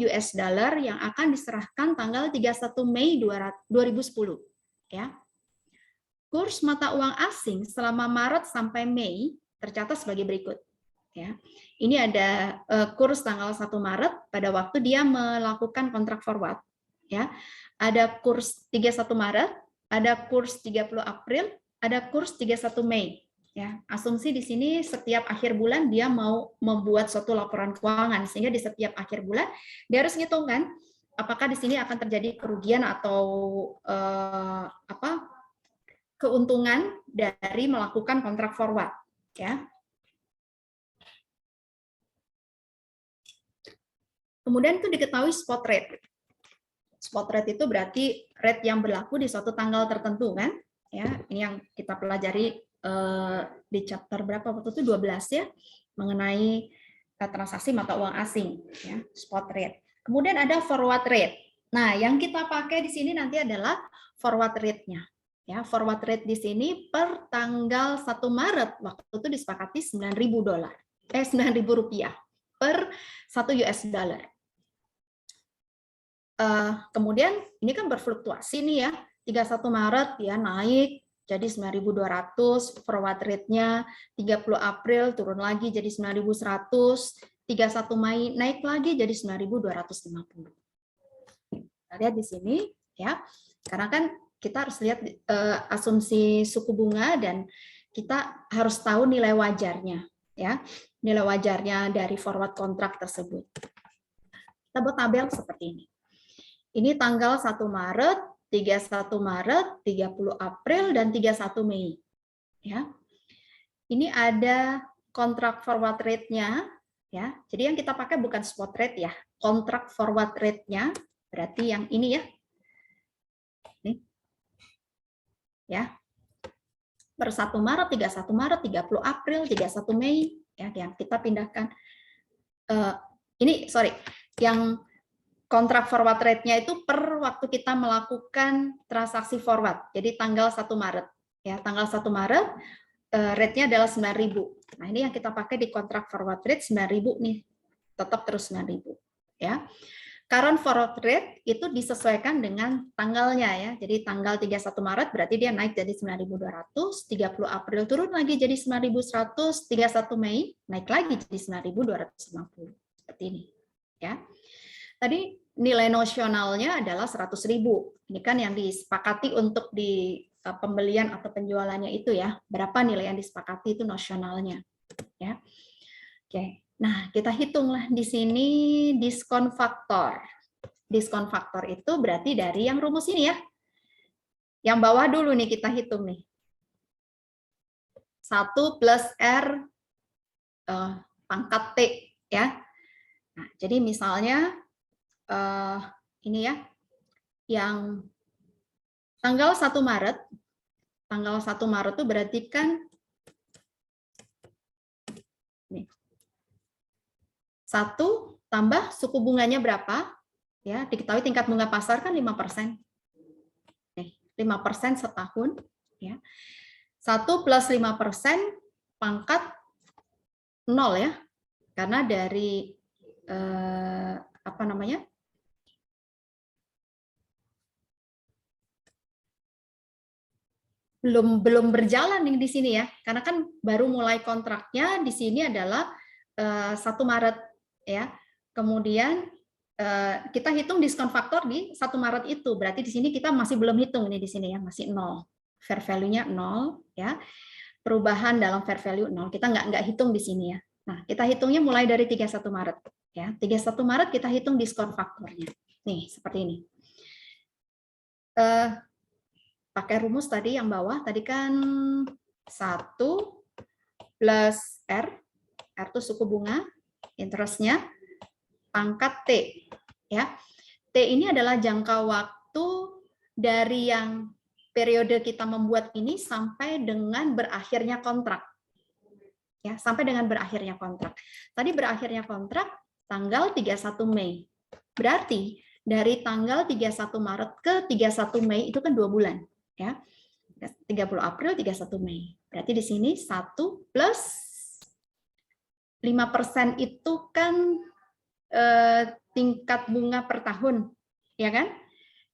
US dollar yang akan diserahkan tanggal 31 Mei 2010. Ya. Kurs mata uang asing selama Maret sampai Mei tercatat sebagai berikut. Ya. Ini ada kurs tanggal 1 Maret pada waktu dia melakukan kontrak forward. Ya. Ada kurs 31 Maret, ada kurs 30 April, ada kurs 31 Mei. Ya, asumsi di sini setiap akhir bulan dia mau membuat suatu laporan keuangan, sehingga di setiap akhir bulan dia harus ngitung kan, apakah di sini akan terjadi kerugian atau keuntungan dari melakukan kontrak forward. Ya. Kemudian itu diketahui spot rate. Spot rate itu berarti rate yang berlaku di suatu tanggal tertentu kan? Ya, ini yang kita pelajari di chapter berapa waktu itu 12 ya, mengenai transaksi mata uang asing ya, spot rate. Kemudian ada forward rate. Nah, yang kita pakai di sini nanti adalah forward rate-nya. Ya, forward rate di sini per tanggal 1 Maret waktu itu disepakati 9.000 dolar. 9.000 rupiah per 1 US dollar. Kemudian ini kan berfluktuasi nih ya. 31 Maret ya naik jadi 9.200, forward rate-nya 30 April turun lagi jadi 9.100, 31 Mei naik lagi jadi 9.250. Kita lihat di sini ya. Karena kan kita harus lihat asumsi suku bunga dan kita harus tahu nilai wajarnya ya. Nilai wajarnya dari forward kontrak tersebut. Kita buat tabel seperti ini. Ini tanggal 1 Maret, 31 Maret, 30 April, dan 31 Mei. Ya. Ini ada kontrak forward rate-nya. Ya. Jadi yang kita pakai bukan spot rate ya. Kontrak forward rate-nya, berarti yang ini ya. Nih. Ya. Per 1 Maret, 31 Maret, 30 April, 31 Mei. Ya, yang kita pindahkan. Yang kontrak forward rate-nya itu per waktu kita melakukan transaksi forward. Jadi tanggal 1 Maret. Ya, tanggal 1 Maret rate-nya adalah 9.000. Nah, ini yang kita pakai di kontrak forward rate 9.000 nih. Tetap terus 9.000. Ya. Current forward rate itu disesuaikan dengan tanggalnya ya. Jadi tanggal 31 Maret berarti dia naik jadi 9.200, 30 April turun lagi jadi 9.100, 31 Mei naik lagi jadi 9.250. Seperti ini. Ya. Tadi nilai nosionalnya adalah 100.000. Ini kan yang disepakati untuk di pembelian atau penjualannya itu ya. Berapa nilai yang disepakati itu nosionalnya. Ya. Oke. Nah, kita hitunglah di sini diskon faktor. Diskon faktor itu berarti dari yang rumus ini ya. Yang bawah dulu nih kita hitung nih. 1 plus R pangkat T ya. Nah, jadi misalnya ini ya, yang tanggal 1 Maret, tanggal 1 Maret itu berarti kan nih, 1 tambah suku bunganya berapa? Ya, diketahui tingkat bunga pasar kan 5%. Nih, 5% setahun. Ya. 1 plus 5% pangkat 0 ya, karena dari apa namanya? belum berjalan nih di sini ya, karena kan baru mulai kontraknya di sini adalah 1 Maret ya. Kemudian kita hitung diskon faktor di 1 Maret itu, berarti di sini kita masih belum hitung ini di sini ya, masih 0. Fair value-nya 0 ya. Perubahan dalam fair value 0. Kita nggak hitung di sini ya. Nah, kita hitungnya mulai dari 31 Maret ya. 31 Maret kita hitung diskon faktornya. Nih, seperti ini. Pakai rumus tadi yang bawah, tadi kan 1 plus R itu suku bunga, interest-nya, pangkat T. Ya. T ini adalah jangka waktu dari yang periode kita membuat ini sampai dengan berakhirnya kontrak. Ya, sampai dengan berakhirnya kontrak. Tadi berakhirnya kontrak tanggal 31 Mei. Berarti dari tanggal 31 Maret ke 31 Mei itu kan 2 bulan, ya. 30 April, 31 Mei. Berarti di sini 1 plus 5% itu kan tingkat bunga per tahun, ya kan?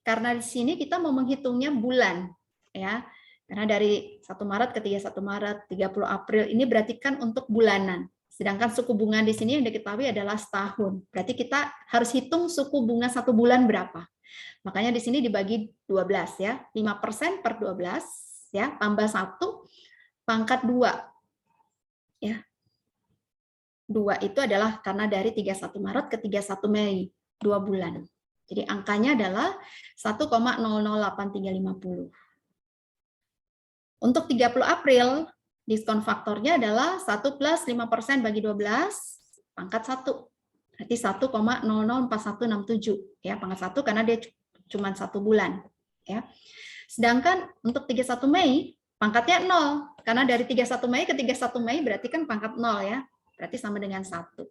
Karena di sini kita mau menghitungnya bulan, ya. Karena dari 1 Maret ke 31 Maret, 30 April ini berarti kan untuk bulanan. Sedangkan suku bunga di sini yang diketahui adalah setahun. Berarti kita harus hitung suku bunga 1 bulan berapa. Makanya di sini dibagi 12 ya. 5% per 12 ya, tambah 1 pangkat 2. Ya. 2 itu adalah karena dari 31 Maret ke 31 Mei, 2 bulan. Jadi angkanya adalah 1,008350. Untuk 30 April, diskon faktornya adalah 1 plus 5% bagi 12, pangkat 1. Berarti 1,004167. Ya, pangkat 1 karena dia cuma 1 bulan. Ya. Sedangkan untuk 31 Mei, pangkatnya 0. Karena dari 31 Mei ke 31 Mei berarti kan pangkat 0 ya. Berarti sama dengan 1.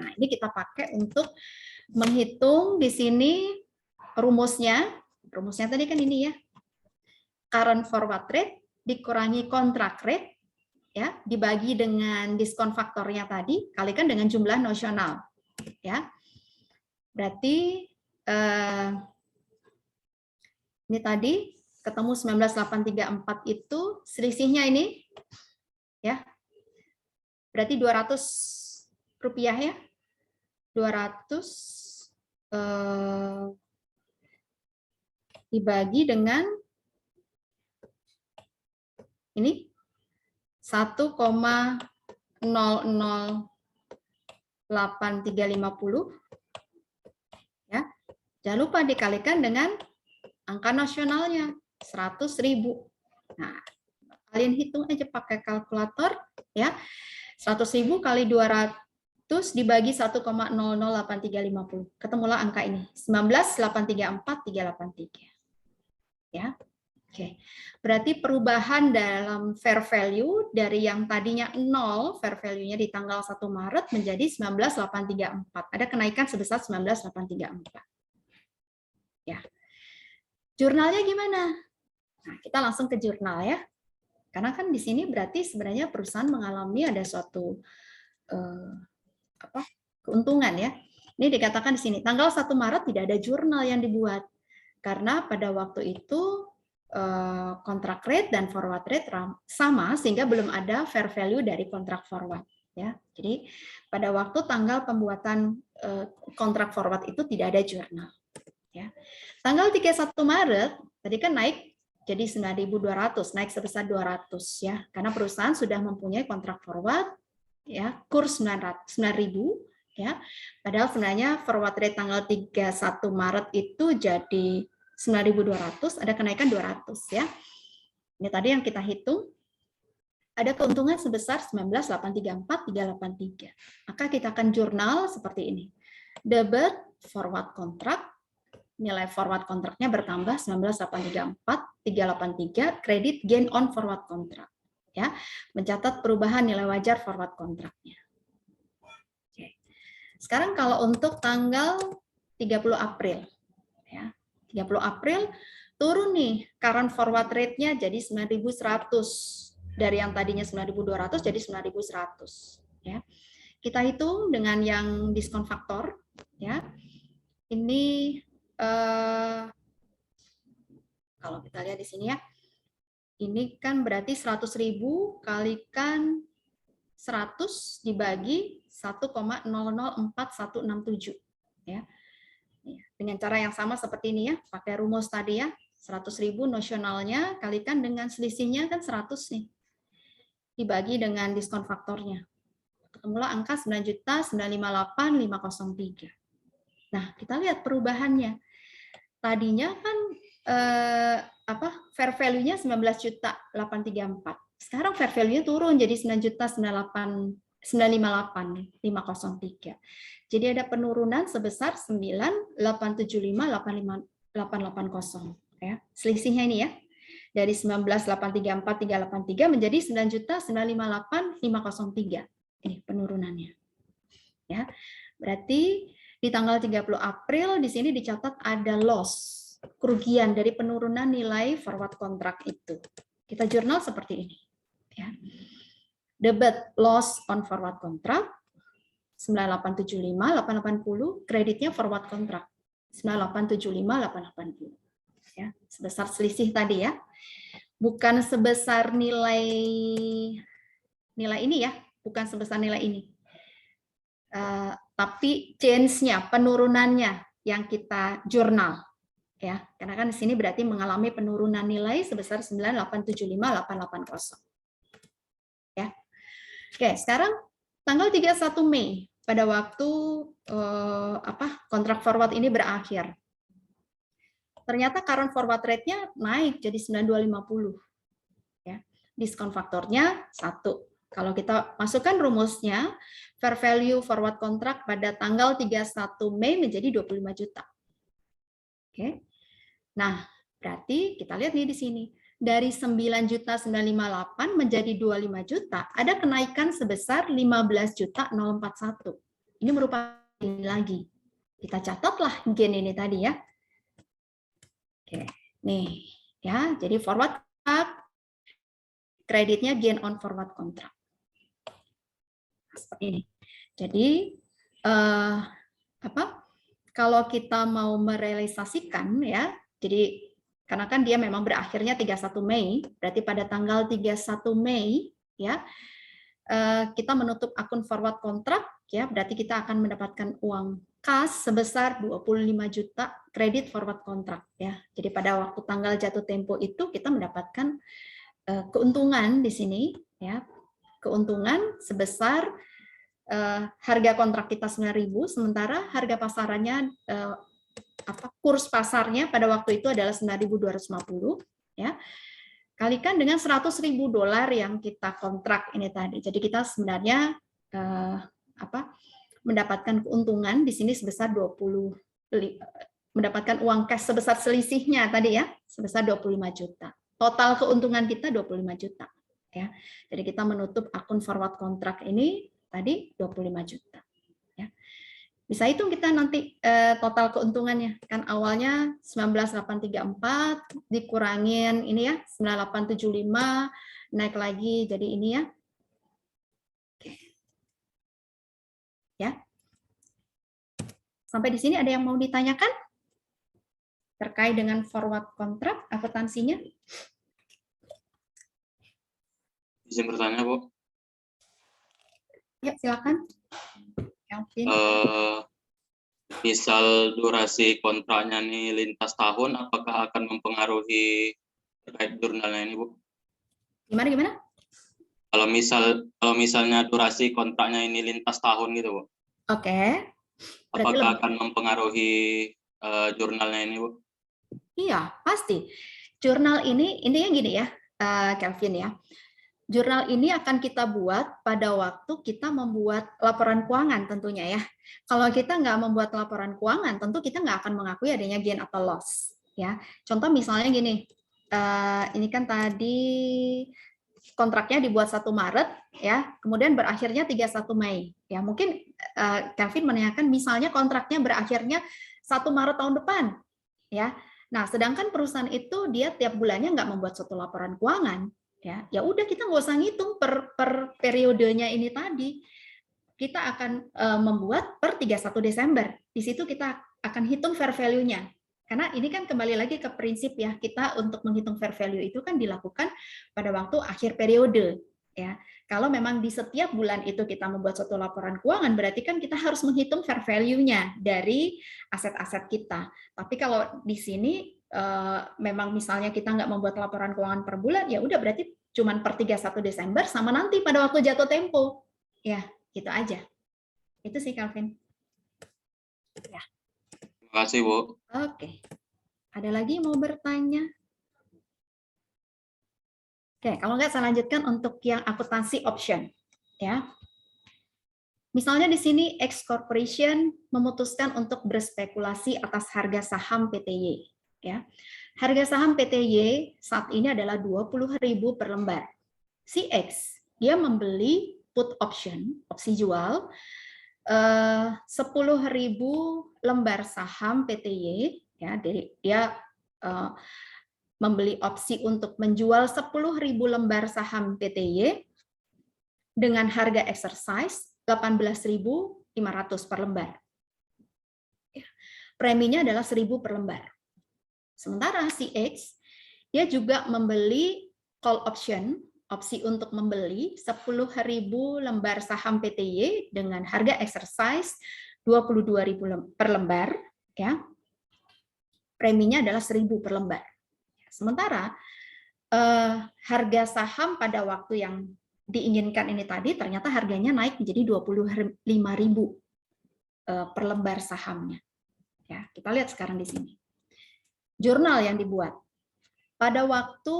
Nah, ini kita pakai untuk menghitung di sini rumusnya. Rumusnya tadi kan ini ya. Current forward rate dikurangi contract rate ya, dibagi dengan diskon faktornya tadi kalikan dengan jumlah nosional ya. Berarti ini tadi ketemu 19.834 itu selisihnya ini ya. Berarti 200 rupiah ya. 200 dibagi dengan ini 1,008350 ya. Jangan lupa dikalikan dengan angka nasionalnya 100.000. Nah, kalian hitung aja pakai kalkulator ya. 100.000 kali 200 dibagi 1,008350. Ketemulah angka ini 19.834.383. Ya. Oke, berarti perubahan dalam fair value dari yang tadinya 0, fair value-nya di tanggal 1 Maret menjadi 19.834. Ada kenaikan sebesar 19.834. Ya. Jurnalnya gimana? Nah, kita langsung ke jurnal ya. Karena kan di sini berarti sebenarnya perusahaan mengalami ada suatu keuntungan ya. Ini dikatakan di sini, tanggal 1 Maret tidak ada jurnal yang dibuat. Karena pada waktu itu kontrak rate dan forward rate sama sehingga belum ada fair value dari kontrak forward ya. Jadi pada waktu tanggal pembuatan kontrak forward itu tidak ada jurnal ya. Tanggal 31 Maret tadi kan naik jadi 9.200, naik sebesar 200 ya. Karena perusahaan sudah mempunyai kontrak forward ya, kurs 9.000 ya. Padahal sebenarnya forward rate tanggal 31 Maret itu jadi 9.200, ada kenaikan 200 ya. Ini tadi yang kita hitung. Ada keuntungan sebesar 19.834.383. Maka kita akan jurnal seperti ini. Debit forward contract, nilai forward kontraknya bertambah 19.834.383, kredit gain on forward contract. Ya, mencatat perubahan nilai wajar forward kontraknya. Oke. Sekarang kalau untuk tanggal 30 April ya. 30 April turun nih current forward rate-nya jadi 9.100 dari yang tadinya 9.200 jadi 9.100 ya. Kita hitung dengan yang diskon faktor ya. Ini kalau kita lihat di sini ya. Ini kan berarti 100.000 kalikan 100 dibagi 1,004167 ya. Dengan cara yang sama seperti ini ya, pakai rumus tadi ya, 100.000 nosionalnya kalikan dengan selisihnya kan 100 nih, dibagi dengan diskon faktornya. Ketemulah angka 9.958.503. Nah, kita lihat perubahannya. Tadinya kan fair value-nya 19.834. Sekarang fair value-nya turun jadi 9.985.000 958 503. Jadi ada penurunan sebesar 9.875.880 ya. Selisihnya ini ya. Dari 19.834.383 menjadi 9.958.503. Ini penurunannya. Ya. Berarti di tanggal 30 April di sini dicatat ada loss, kerugian dari penurunan nilai forward kontrak itu. Kita jurnal seperti ini. Ya. Debit loss on forward contract 9875 880, kreditnya forward contract 9875 880. Ya, sebesar selisih tadi ya. Bukan sebesar nilai ini ya, bukan sebesar nilai ini. Tapi change-nya, penurunannya yang kita jurnal ya. Karena kan di sini berarti mengalami penurunan nilai sebesar 9875 880. Ya. Oke, sekarang tanggal 31 Mei pada waktu kontrak forward ini berakhir. Ternyata current forward rate-nya naik jadi 9250. Ya. Diskon faktornya 1. Kalau kita masukkan rumusnya, fair value forward contract pada tanggal 31 Mei menjadi 25 juta. Oke. Nah, berarti kita lihat nih di sini. Dari 9.958 menjadi 25 juta, ada kenaikan sebesar 15.041. Ini merupakan ini lagi. Kita catatlah gain ini tadi ya. Oke, nih ya. Jadi forward contract, kreditnya gain on forward contract. Seperti ini. Jadi kalau kita mau merealisasikan ya, jadi karena kan dia memang berakhirnya 31 Mei, berarti pada tanggal 31 Mei ya kita menutup akun forward contract ya, berarti kita akan mendapatkan uang kas sebesar 25 juta kredit forward contract ya. Jadi pada waktu tanggal jatuh tempo itu kita mendapatkan keuntungan di sini ya. Keuntungan sebesar harga kontrak kita 9.000, sementara harga pasarannya kurs pasarnya pada waktu itu adalah 9.250 ya. Kalikan dengan $100.000 yang kita kontrak ini tadi. Jadi kita sebenarnya mendapatkan keuntungan di sini sebesar mendapatkan uang cash sebesar selisihnya tadi ya, sebesar 25 juta. Total keuntungan kita 25 juta ya. Jadi kita menutup akun forward kontrak ini tadi 25 juta. Ya. Bisa hitung kita nanti total keuntungannya. Kan awalnya 19.834 dikurangin ini ya 9.875 naik lagi jadi ini ya. Oke. Ya. Sampai di sini ada yang mau ditanyakan terkait dengan forward kontrak akuntansinya? Izin bertanya, Bu. Ya, silakan. Misal durasi kontraknya nih lintas tahun, apakah akan mempengaruhi terkait jurnalnya ini, Bu? Gimana? Kalau misalnya durasi kontraknya ini lintas tahun gitu, Bu. Oke. Apakah akan mempengaruhi jurnalnya ini, Bu? Iya, pasti. Jurnal ini intinya gini ya, Kelvin ya. Jurnal ini akan kita buat pada waktu kita membuat laporan keuangan tentunya ya. Kalau kita nggak membuat laporan keuangan, tentu kita nggak akan mengakui adanya gain atau loss. Ya, contoh misalnya gini, ini kan tadi kontraknya dibuat 1 Maret ya, kemudian berakhirnya 31 Mei. Ya, mungkin Kevin menanyakan misalnya kontraknya berakhirnya 1 Maret tahun depan. Ya. Nah, sedangkan perusahaan itu dia tiap bulannya nggak membuat suatu laporan keuangan. Ya udah kita nggak usah ngitung per periodenya ini tadi. Kita akan membuat per 31 Desember. Di situ kita akan hitung fair value-nya. Karena ini kan kembali lagi ke prinsip ya, kita untuk menghitung fair value itu kan dilakukan pada waktu akhir periode. Ya, kalau memang di setiap bulan itu kita membuat suatu laporan keuangan, berarti kan kita harus menghitung fair value-nya dari aset-aset kita. Tapi kalau di sini memang misalnya kita nggak membuat laporan keuangan per bulan, ya udah berarti cuman per 31 Desember sama nanti pada waktu jatuh tempo. Ya, gitu aja. Itu sih, Calvin. Ya. Terima kasih, Bu. Oke. Ada lagi mau bertanya? Oke, kalau nggak saya lanjutkan untuk yang akuntansi option. Ya. Misalnya di sini X Corporation memutuskan untuk berspekulasi atas harga saham PTY. Ya. Harga saham PTY saat ini adalah 20.000 per lembar. Si X, dia membeli put option, opsi jual, 10.000 lembar saham PTY. Ya, dia membeli opsi untuk menjual 10.000 lembar saham PTY dengan harga exercise 18.500 per lembar. Preminya adalah 1.000 per lembar. Sementara si X, dia juga membeli call option, opsi untuk membeli 10.000 lembar saham PTY dengan harga exercise 22.000 per lembar. Ya. Preminya adalah 1.000 per lembar. Sementara harga saham pada waktu yang diinginkan ini tadi ternyata harganya naik menjadi 25.000 per lembar sahamnya. Ya, kita lihat sekarang di sini. Jurnal yang dibuat. Pada waktu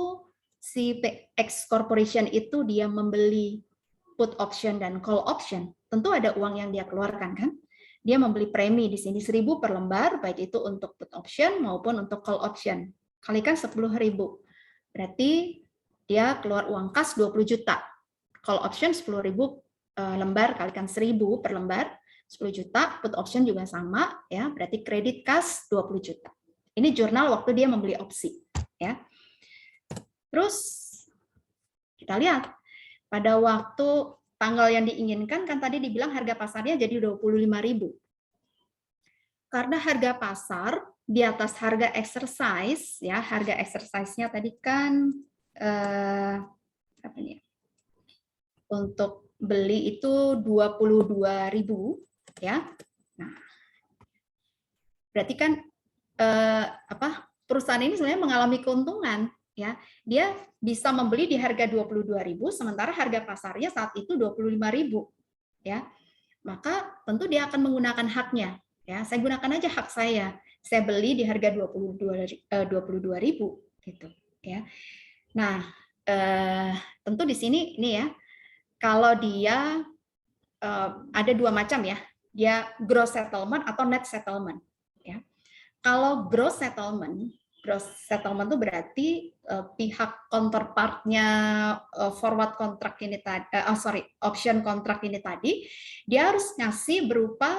si X Corporation itu dia membeli put option dan call option, tentu ada uang yang dia keluarkan kan? Dia membeli premi di sini 1.000 per lembar, baik itu untuk put option maupun untuk call option. Kalikan 10.000. Berarti dia keluar uang kas 20 juta. Call option 10.000 lembar kalikan 1.000 per lembar, 10 juta, put option juga sama, ya, berarti kredit kas 20 juta. Ini jurnal waktu dia membeli opsi. Ya. Terus kita lihat, pada waktu tanggal yang diinginkan, kan tadi dibilang harga pasarnya jadi 25.000. Karena harga pasar di atas harga exercise, ya, harga exercise-nya tadi kan apa ini? Untuk beli itu 22.000, ya. Nah, berarti kan perusahaan ini sebenarnya mengalami keuntungan, ya. Dia bisa membeli di harga 22.000 sementara harga pasarnya saat itu 25.000, ya. Maka tentu dia akan menggunakan haknya, ya. Saya gunakan aja hak saya. Saya beli di harga 22.000 gitu, ya. Nah, tentu di sini ini ya. Kalau dia ada dua macam ya, dia gross settlement atau net settlement. Ya. Kalau gross settlement itu berarti pihak counterpartnya forward contract ini tadi, option contract ini tadi, dia harus ngasih berupa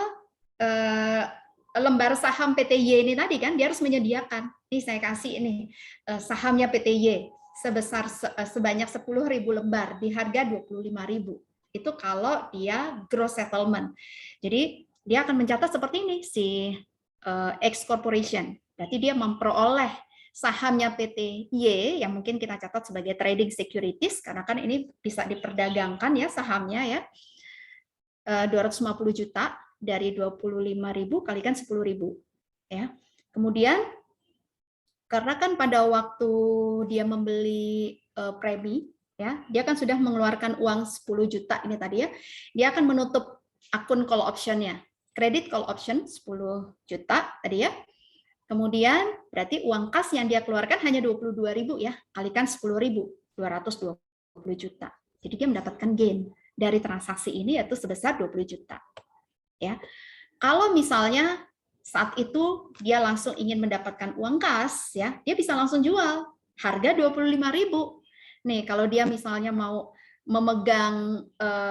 lembar saham PTY ini tadi kan, dia harus menyediakan. Ini saya kasih ini sahamnya PTY sebesar sebanyak 10.000 lembar di harga 25.000. Itu kalau dia gross settlement. Jadi dia akan mencatat seperti ini si X Corporation. Berarti dia memperoleh sahamnya PTY yang mungkin kita catat sebagai trading securities karena kan ini bisa diperdagangkan ya sahamnya ya. 250 juta dari 25.000 kalikan 10.000 ya. Kemudian karena kan pada waktu dia membeli premi, ya, dia kan sudah mengeluarkan uang 10 juta ini tadi ya, dia akan menutup akun call option-nya. Kredit call option 10 juta tadi ya. Kemudian berarti uang kas yang dia keluarkan hanya 22.000 ya, kalikan 10.000, 220 juta. Jadi dia mendapatkan gain dari transaksi ini yaitu sebesar 20 juta. Ya. Kalau misalnya saat itu dia langsung ingin mendapatkan uang kas, ya, dia bisa langsung jual harga 25.000. Nih, kalau dia misalnya mau memegang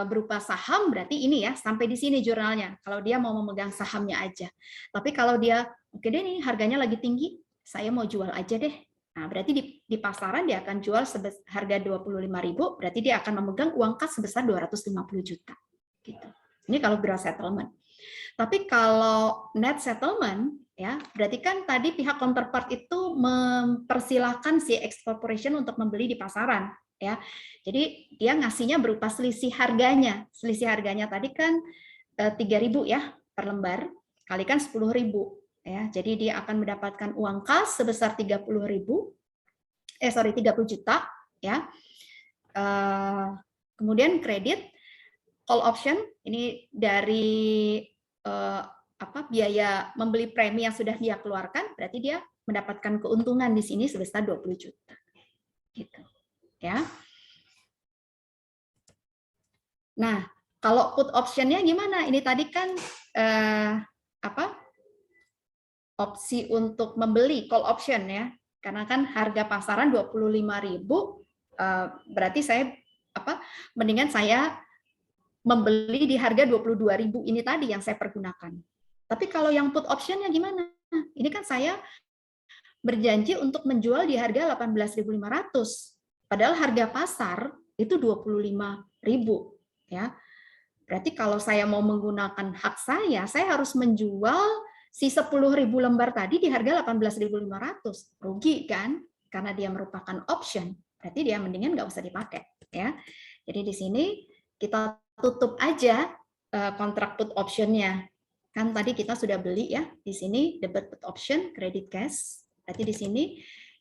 berupa saham, berarti ini ya sampai di sini jurnalnya. Kalau dia mau memegang sahamnya aja. Tapi kalau dia oke deh nih harganya lagi tinggi, saya mau jual aja deh. Nah, berarti di pasaran dia akan jual harga 25.000, berarti dia akan memegang uang kas sebesar 250 juta. Gitu. Ini kalau gross settlement. Tapi kalau net settlement, ya berarti kan tadi pihak counterpart itu mempersilahkan si X Corporation untuk membeli di pasaran, ya. Jadi dia ngasihnya berupa selisih harganya. Selisih harganya tadi kan 3.000 ya per lembar, kalikan 10.000, ya. Jadi dia akan mendapatkan uang kas sebesar 30 juta, ya. Kemudian kredit call option ini dari biaya membeli premi yang sudah dia keluarkan, berarti dia mendapatkan keuntungan di sini sebesar 20 juta. Gitu. Ya. Nah, Kalau put optionnya gimana? Ini tadi kan opsi untuk membeli, call option ya. Karena kan harga pasaran 25.000, berarti saya mendingan saya membeli di harga 22.000 ini tadi yang saya pergunakan. Tapi kalau yang put optionnya gimana? Ini kan saya berjanji untuk menjual di harga 18.500. Padahal harga pasar itu 25.000 ya. Berarti kalau saya mau menggunakan hak saya harus menjual si 10.000 lembar tadi di harga 18.500. Rugi kan? Karena dia merupakan option. Berarti dia mendingan nggak usah dipakai ya. Jadi di sini kita tutup aja kontrak put optionnya. Kan tadi kita sudah beli ya. Di sini debit put option, credit cash. Berarti di sini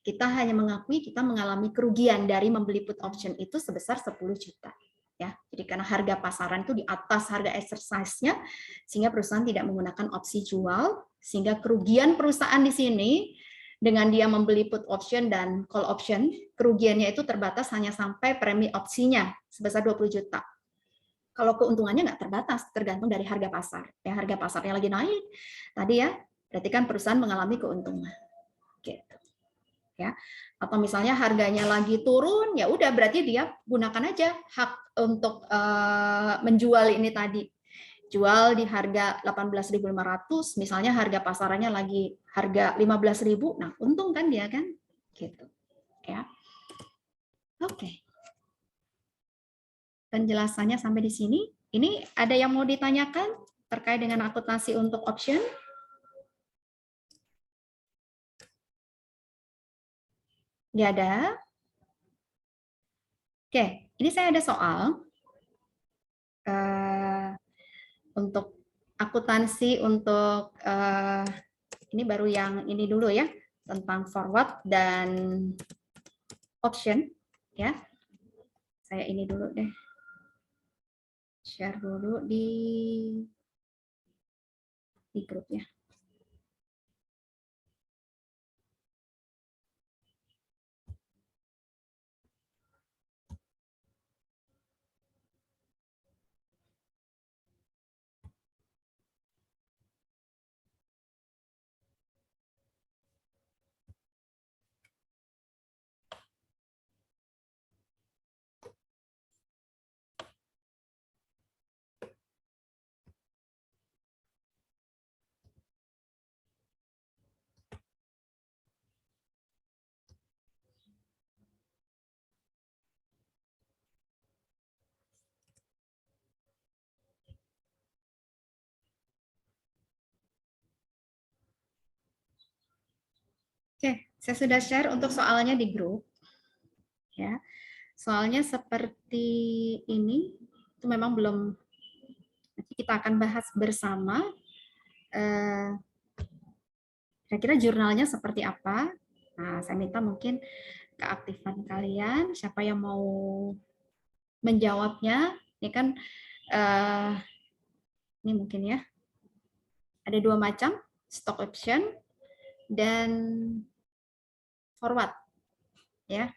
kita hanya mengakui kita mengalami kerugian dari membeli put option itu sebesar 10 juta. Ya, jadi karena harga pasaran itu di atas harga exercise-nya, sehingga perusahaan tidak menggunakan opsi jual, sehingga kerugian perusahaan di sini dengan dia membeli put option dan call option, kerugiannya itu terbatas hanya sampai premi opsinya sebesar 20 juta. Kalau keuntungannya nggak terbatas, tergantung dari harga pasar. Ya, harga pasarnya lagi naik, tadi ya, berarti kan perusahaan mengalami keuntungan. Gitu. Ya, atau misalnya harganya lagi turun, ya udah berarti dia gunakan aja hak untuk menjual ini tadi. Jual di harga 18.500, misalnya harga pasarannya lagi harga 15.000, nah untung kan dia kan? Gitu. Ya. Oke. Penjelasannya sampai di sini. Ini ada yang mau ditanyakan terkait dengan akuntansi untuk option? Nggak ada? Oke, ini saya ada soal untuk akuntansi untuk ini baru yang ini dulu ya, tentang forward dan option ya. Saya ini dulu deh, share dulu di grup ya. Oke, saya sudah share untuk soalnya di grup. Ya, soalnya seperti ini itu memang belum. Nanti kita akan bahas bersama. Kira-kira jurnalnya seperti apa? Nah, saya minta mungkin keaktifan kalian. Siapa yang mau menjawabnya? Ini kan ini mungkin ya. Ada dua macam, stock option dan forward. Ya.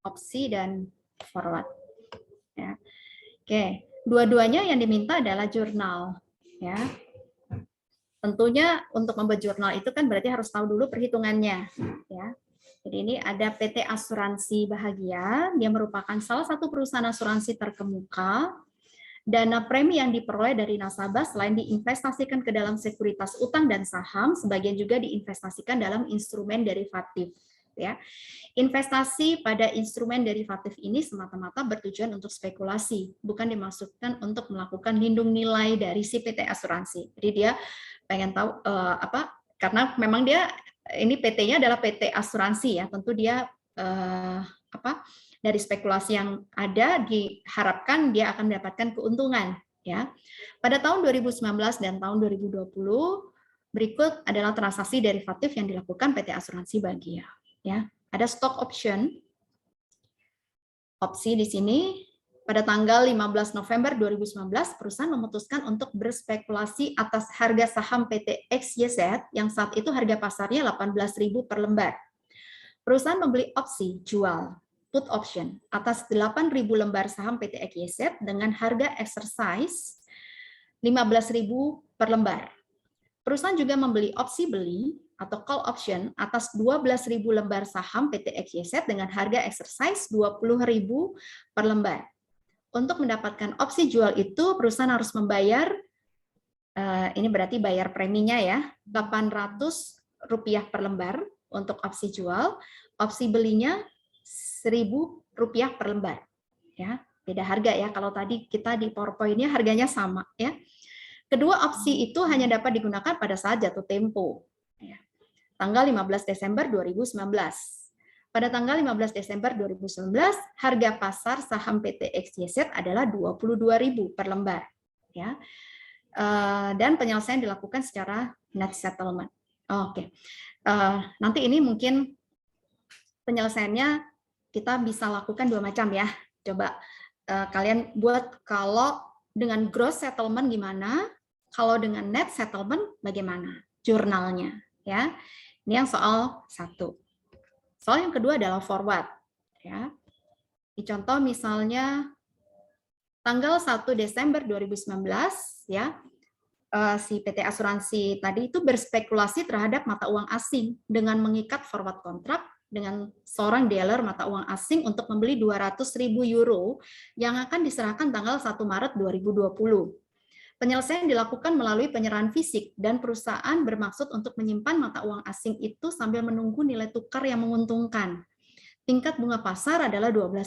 Opsi dan forward. Ya. Oke, dua-duanya yang diminta adalah jurnal. Ya. Tentunya untuk membuat jurnal itu kan berarti harus tahu dulu perhitungannya. Ya. Jadi ini ada PT Asuransi Bahagia, dia merupakan salah satu perusahaan asuransi terkemuka. Dana premi yang diperoleh dari nasabah selain diinvestasikan ke dalam sekuritas utang dan saham, sebagian juga diinvestasikan dalam instrumen derivatif. Ya. Investasi pada instrumen derivatif ini semata-mata bertujuan untuk spekulasi, bukan dimaksudkan untuk melakukan lindung nilai dari si PT Asuransi. Jadi dia pengen tahu karena memang dia ini PT-nya adalah PT Asuransi ya, tentu dia dari spekulasi yang ada diharapkan dia akan mendapatkan keuntungan ya. Pada tahun 2019 dan tahun 2020 berikut adalah transaksi derivatif yang dilakukan PT Asuransi Bahagia ya. Ada stock option. Opsi di sini pada tanggal 15 November 2019 perusahaan memutuskan untuk berspekulasi atas harga saham PT XYZ yang saat itu harga pasarnya 18.000 per lembar. Perusahaan membeli opsi jual put option atas 8.000 lembar saham PT EQZ dengan harga exercise 15.000 per lembar. Perusahaan juga membeli opsi beli atau call option atas 12.000 lembar saham PT EQZ dengan harga exercise 20.000 per lembar. Untuk mendapatkan opsi jual itu, perusahaan harus membayar, ini berarti bayar preminya ya, Rp800 per lembar untuk opsi jual, opsi belinya Rp1.000 per lembar. Ya, beda harga ya, kalau tadi kita di PowerPoint-nya harganya sama ya. Kedua opsi itu hanya dapat digunakan pada saat jatuh tempo. Ya. Tanggal 15 Desember 2019. Pada tanggal 15 Desember 2019, harga pasar saham PT EQZ adalah 22.000 per lembar. Ya. Dan penyelesaian dilakukan secara net settlement. Oke. Nanti ini mungkin penyelesaiannya kita bisa lakukan dua macam ya. Coba kalian buat kalau dengan gross settlement gimana, kalau dengan net settlement bagaimana jurnalnya ya. Ini yang soal 1. Soal yang kedua adalah forward ya. Di contoh misalnya tanggal 1 Desember 2019 ya. Si PT Asuransi tadi itu berspekulasi terhadap mata uang asing dengan mengikat forward kontrak dengan seorang dealer mata uang asing untuk membeli 200.000 euro yang akan diserahkan tanggal 1 Maret 2020. Penyelesaian dilakukan melalui penyerahan fisik dan perusahaan bermaksud untuk menyimpan mata uang asing itu sambil menunggu nilai tukar yang menguntungkan. Tingkat bunga pasar adalah 12%.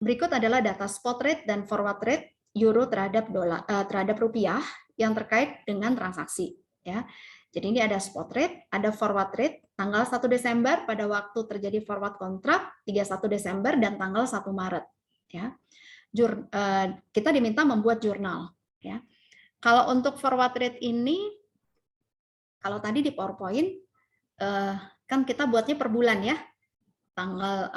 Berikut adalah data spot rate dan forward rate euro terhadap rupiah yang terkait dengan transaksi ya. Jadi ini ada spot rate, ada forward rate tanggal 1 Desember pada waktu terjadi forward kontrak 31 Desember dan tanggal 1 Maret ya. Kita diminta membuat jurnal ya. Kalau untuk forward rate ini kalau tadi di PowerPoint kan kita buatnya per bulan ya. Tanggal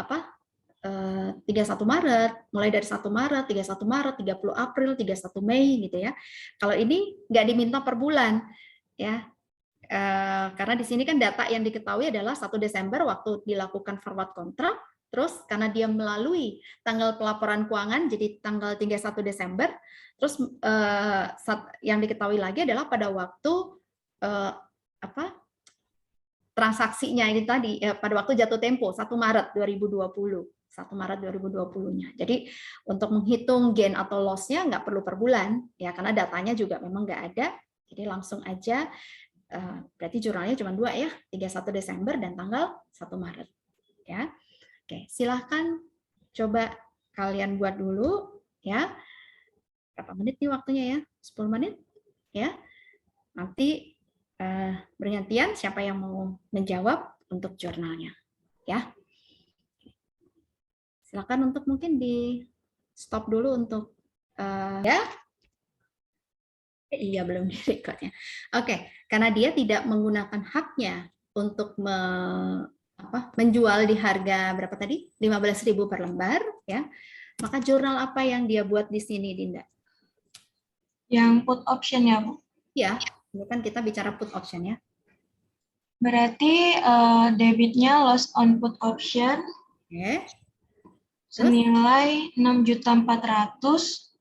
31 Maret, mulai dari 1 Maret, 31 Maret, 30 April, 31 Mei gitu ya. Kalau ini nggak diminta per bulan ya. Karena di sini kan data yang diketahui adalah 1 Desember waktu dilakukan forward kontrak, terus karena dia melalui tanggal pelaporan keuangan jadi tanggal 31 Desember, terus yang diketahui lagi adalah pada waktu transaksinya ini tadi pada waktu jatuh tempo 1 Maret 2020. 1 Maret 2020-nya. Jadi untuk menghitung gain atau loss-nya nggak perlu per bulan ya karena datanya juga memang nggak ada. Jadi langsung aja berarti jurnalnya cuma 2 ya, 31 Desember dan tanggal 1 Maret ya. Oke, silahkan coba kalian buat dulu ya. Berapa menit nih waktunya ya? 10 menit ya. Nanti bergantian siapa yang mau menjawab untuk jurnalnya ya. Silakan untuk mungkin di stop dulu untuk ya. Iya belum di recordnya. Oke, karena dia tidak menggunakan haknya untuk menjual di harga berapa tadi? 15.000 per lembar ya. Maka jurnal apa yang dia buat di sini, Dinda? Yang put option ya, Bu? Ya, ini kan kita bicara put option ya. Berarti debitnya loss on put option. Oke. Senilai 6.400.000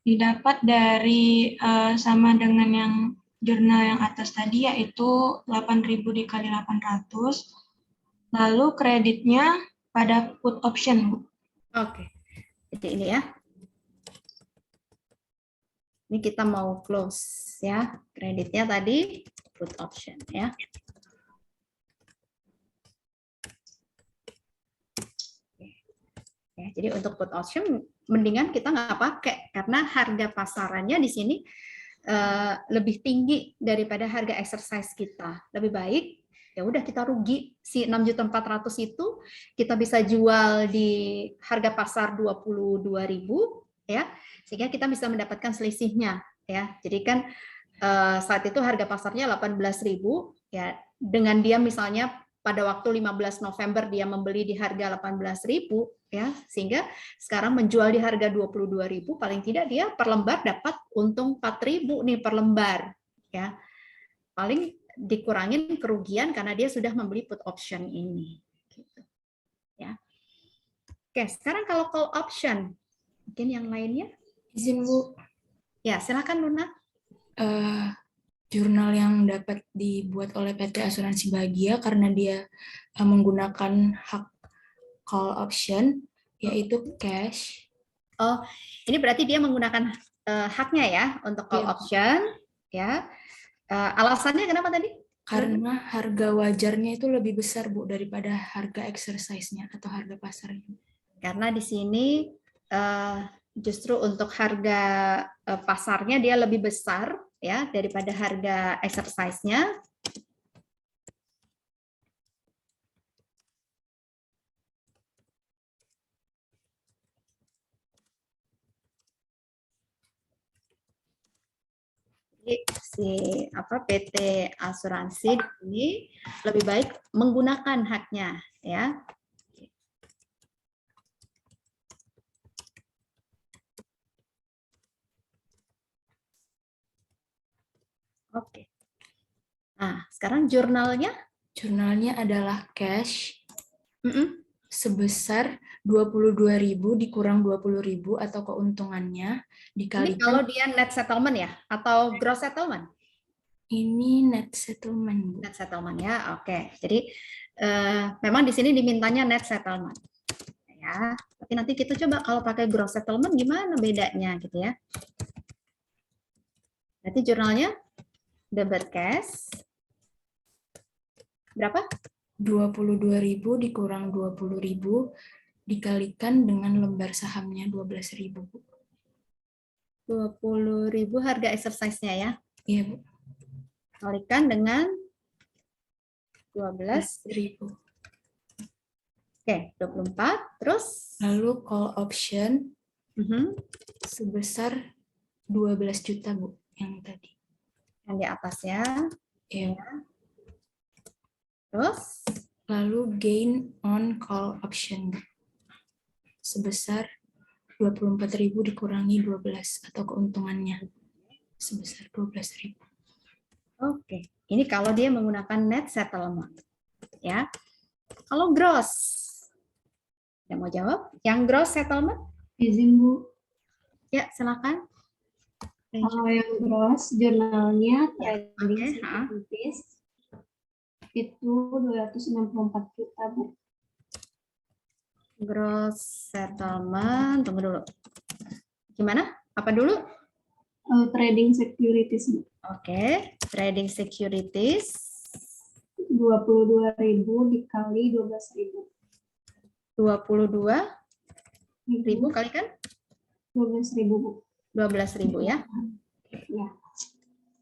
didapat dari sama dengan yang jurnal yang atas tadi yaitu 8.000 dikali 800. Lalu kreditnya pada put option, Bu. Oke. Jadi ini ya. Ini kita mau close ya. Kreditnya tadi put option ya. Ya, jadi untuk put option mendingan kita nggak pakai karena harga pasarannya di sini lebih tinggi daripada harga exercise kita. Lebih baik ya udah kita rugi si 6.400.000 itu kita bisa jual di harga pasar 22.000 ya sehingga kita bisa mendapatkan selisihnya ya. Jadi kan saat itu harga pasarnya 18.000 ya dengan dia misalnya pada waktu 15 November dia membeli di harga 18.000 ya, sehingga sekarang menjual di harga 22.000 paling tidak dia per lembar dapat untung 4.000 nih per lembar ya. Paling dikurangin kerugian karena dia sudah membeli put option ini. Gitu. Ya. Oke, sekarang kalau call option, mungkin yang lainnya? Izin Bu, Ya, silakan Luna. jurnal yang dapat dibuat oleh PT Asuransi Bahagia karena dia menggunakan hak call option, yaitu cash. Oh, ini berarti dia menggunakan haknya ya untuk call Iya. option, ya. Alasannya kenapa tadi? Karena harga wajarnya itu lebih besar Bu daripada harga exercise-nya atau harga pasarnya. Karena di sini justru untuk harga pasarnya dia lebih besar ya daripada harga exercise-nya. Si PT asuransi ini lebih baik menggunakan haknya ya. Oke. Nah, sekarang jurnalnya Jurnalnya adalah cash sebesar 22.000 dikurang 20.000 atau keuntungannya ini dikalikan. kalau dia net settlement ya atau gross settlement? Ini net settlement Bu. Net settlement ya, oke. Jadi memang di sini dimintanya net settlement. Ya, tapi nanti kita coba kalau pakai gross settlement gimana bedanya gitu ya. Berarti jurnalnya debit cash berapa? 22.000 dikurang 20.000 dikalikan dengan lembar sahamnya 12.000 Bu. 20.000 harga exercise-nya ya. Iya Bu. Kalikan dengan 12.000. 12.000. Oke, 24. Terus Lalu call option sebesar 12 juta Bu yang tadi. yang di atasnya. Iya. Terus Lalu gain on call option Bu. Sebesar 24.000 dikurangi 12 atau keuntungannya sebesar 12.000. oke, ini kalau dia menggunakan net settlement, ya. Kalau gross, ada mau jawab? Yang gross settlement? Izin Bu, Ya, silakan. kalau yang gross jurnalnya Ya, trading oke, securities itu 264 juta Bu. Gross settlement, tunggu dulu. Gimana? Apa dulu? Trading securities Bu. Oke, trading securities 22.000 dikali 12.000. 22.000 kali kan? 12.000 Bu. 12.000 ya. Ya.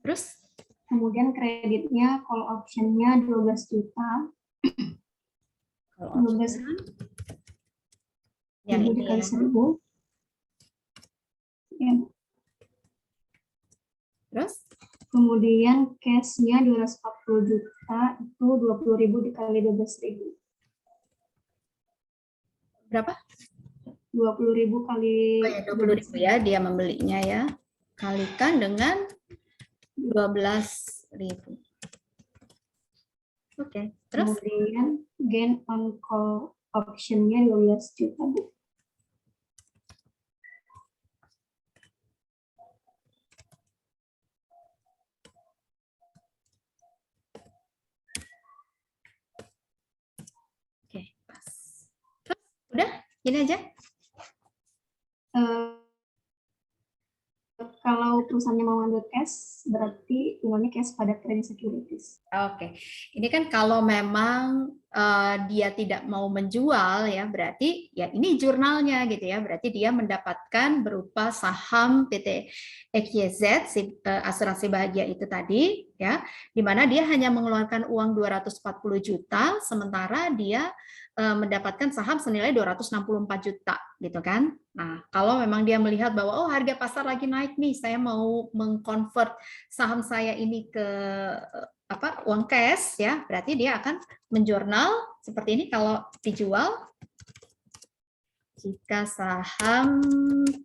Terus Kemudian kreditnya call option-nya 12 juta. kalau 12 option, yang ini dikali ya. 1.000. Ya. Terus Kemudian cash-nya 240 juta, itu 20.000 dikali 12.000. berapa? 20.000 kali Oh ya, 20.000 ya dia membelinya ya. Kalikan dengan 12.000. Oke, terus Kemudian gain on call option-nya 12 juta Bu. oke, pas. Terus udah, gini aja. Kalau perusahaannya mau ambil cash, berarti tinggalnya cash pada trading securities. Oke, ini kan kalau memang dia tidak mau menjual ya, berarti ya ini jurnalnya gitu ya, berarti dia mendapatkan berupa saham PT XYZ, asuransi bahagia itu tadi ya, di mana dia hanya mengeluarkan uang 240 juta, sementara dia mendapatkan saham senilai 264 juta gitu kan. Nah, kalau memang dia melihat bahwa oh harga pasar lagi naik nih, saya mau mengkonvert saham saya ini ke uang cash ya, berarti dia akan menjurnal seperti ini kalau dijual. Jika saham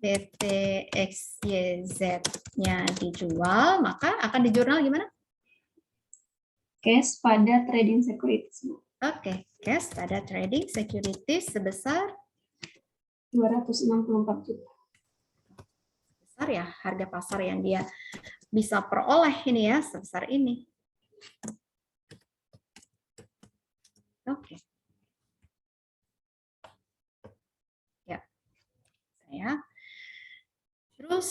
PT XYZ-nya dijual, maka akan dijurnal gimana? cash pada trading securities, Bu. Oke, cash pada trading securities sebesar 264 juta. besar ya, harga pasar yang dia bisa peroleh ini ya, sebesar ini. Oke. Ya. Saya. Terus,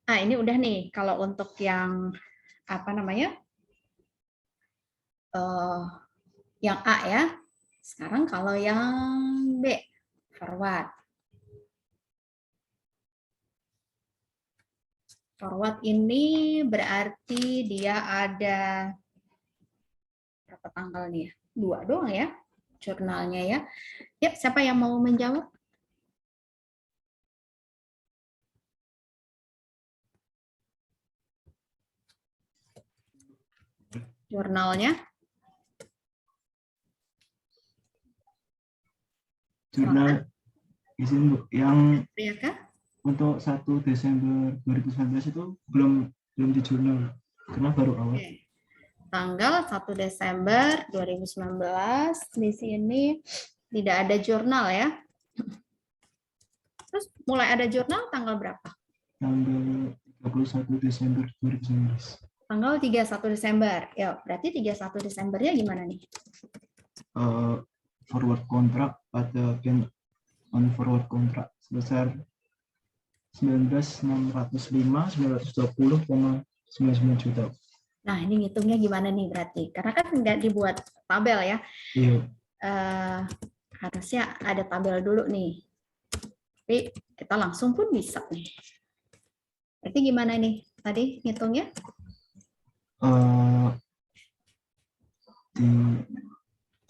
ini udah nih, kalau untuk yang, apa namanya, yang A ya. Sekarang kalau yang B, forward. Forward ini berarti dia ada berapa tanggal nih ya? 2 doang ya jurnalnya ya. Ya, siapa yang mau menjawab? Jurnalnya? Jurnal di sini, Bu, yang Priyaka? untuk 1 Desember 2019 itu belum di jurnal karena baru awal. Oke. Tanggal 1 Desember 2019 di sini tidak ada jurnal ya. Terus mulai ada jurnal tanggal berapa? Tanggal 31 Desember 2019. Tanggal 31 Desember. Ya, berarti 31 Desembernya gimana nih? Forward kontrak pada pen on forward kontrak sebesar 19.605.920,99 juta. Nah, ini ngitungnya gimana nih berarti? Karena kan nggak dibuat tabel ya. Iya. Harusnya ada tabel dulu nih. Tapi kita langsung pun bisa nih. Berarti gimana nih tadi ngitungnya?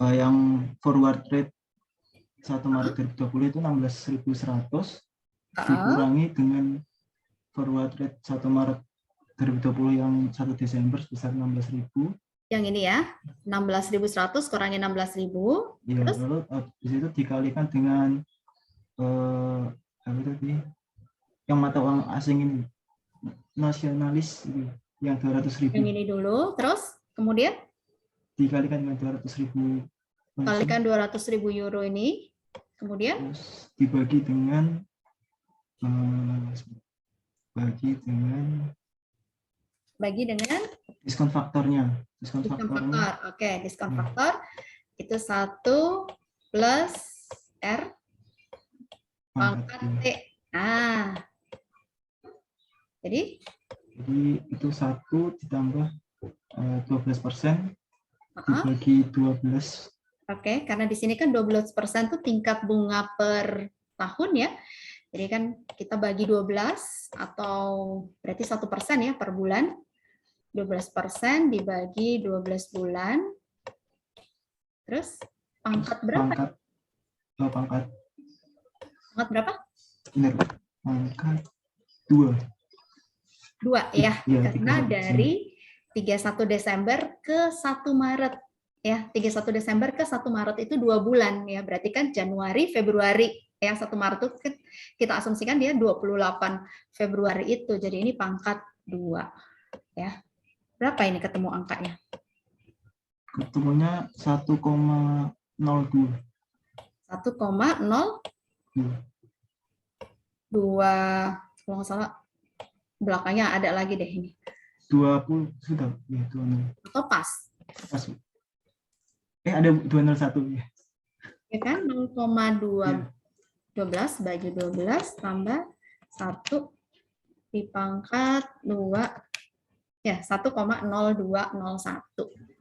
Yang forward rate 1 Maret 2020 itu 16.100 dikurangi dengan forward rate 1 Maret 2020 yang 1 Desember sebesar 16.000. Yang ini ya, 16.100 kurangi 16.000. Ya, terus lalu di situ dikalikan dengan apa tadi? Yang mata uang asing ini nasionalis ini, yang 200.000. Yang ini dulu, terus kemudian Dikalikan dengan 200.000. kalikan 200.000 euro ini, kemudian terus dibagi dengan diskon faktornya. Diskon faktor. faktornya. Oke, diskon faktor itu 1 plus R pangkat T. Jadi itu 1 ditambah 12% dibagi 12. Oke, karena di sini kan 12% itu tingkat bunga per tahun ya. Jadi kan kita bagi 12 atau berarti 1% ya per bulan. 12% dibagi 12 bulan. Terus pangkat berapa? Pangkat berapa? Benar, pangkat 2. 2 ya, karena 31. dari 31 Desember ke 1 Maret. Ya, 31 Desember ke 1 Maret itu 2 bulan ya. Berarti kan Januari, Februari. Ya, 1 Maret itu kita asumsikan dia 28 Februari itu. Jadi ini pangkat 2 ya. Berapa ini ketemu angkanya? Ketemunya 1,02. 1,02. Kalau nggak salah belakangnya ada lagi deh ini. 20 sudah ya, 20. Atau pas? Pas. Ada 201 ya. Ya kan 0,2 12 bagi 12 tambah 1 dipangkat 2 ya 1,0201.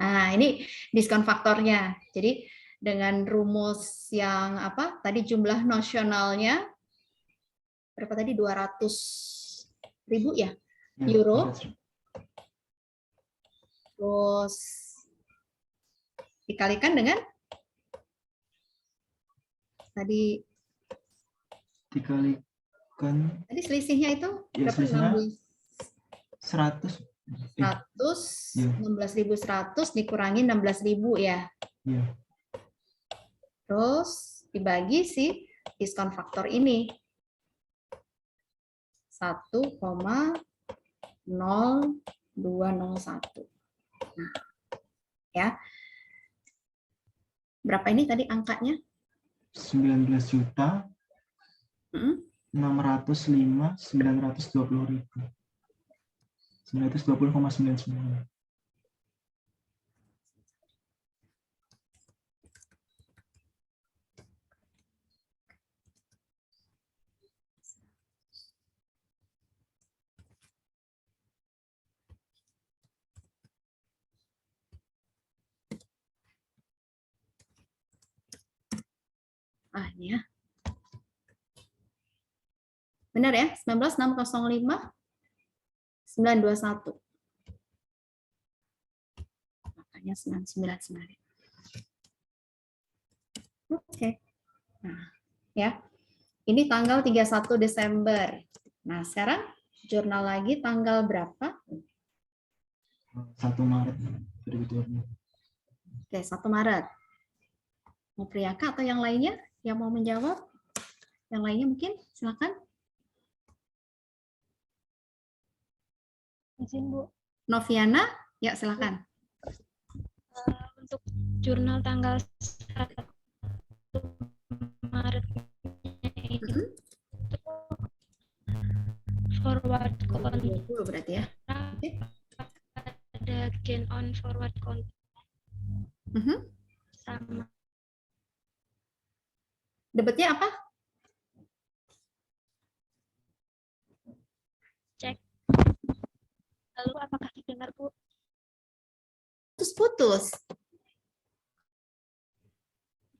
Nah, ini diskon faktornya. Jadi dengan rumus yang apa? Tadi jumlah nosionalnya berapa tadi? 200.000 ya? Euro. Terus dikalikan dengan tadi selisihnya itu ya, berapa? 100. 16.100 dikurangi 16.000 ya. Iya. Terus dibagi si diskon faktor ini 1,0201. Nah, ya. Berapa ini tadi angkanya? 19 juta Mm-mm. 920.000. 920,99. Ini ya. Benar ya? 19.605 921. Makanya 999. Oke. Nah, ya. Ini tanggal 31 Desember. Nah, sekarang jurnal lagi tanggal berapa? 1 Maret 2020. Oke, 1 Maret. Mau Priyaka atau yang lainnya yang mau menjawab? Yang lainnya mungkin, silakan. Izin, Bu. Noviana, ya silakan. Untuk jurnal tanggal 1 Maret itu forward contract 20 berarti ya. Oke. ada gain on forward contract sama Debetnya apa? cek. Lalu apakah didengar, Bu? Putus-putus.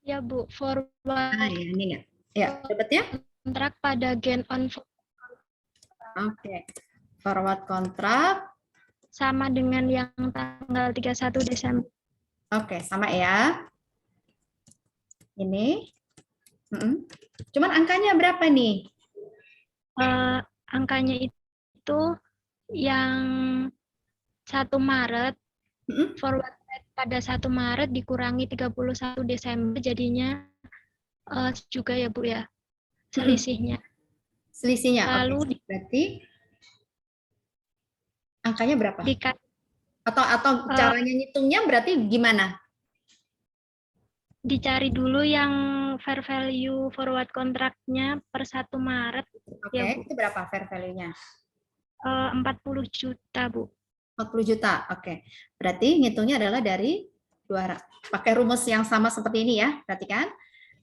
Ya, Bu. Forward Ya, ini ya. Ya, debetnya? kontrak pada gain on Oke. Forward kontrak. sama dengan yang tanggal 31 Desember. Oke, sama ya. Ini. Cuman angkanya berapa nih? Angkanya itu yang 1 Maret, forward rate pada 1 Maret dikurangi 31 Desember jadinya juga ya, Bu ya, selisihnya. Selisihnya. Lalu berarti angkanya berapa? Atau Uh, caranya ngitungnya berarti gimana? dicari dulu yang fair value forward kontraknya per 1 Maret. Oke, Ya, Bu. itu berapa fair value-nya? 40 juta, Bu. 40 juta, oke. Berarti ngitungnya adalah dari 200. Pakai rumus yang sama seperti ini ya, berarti kan?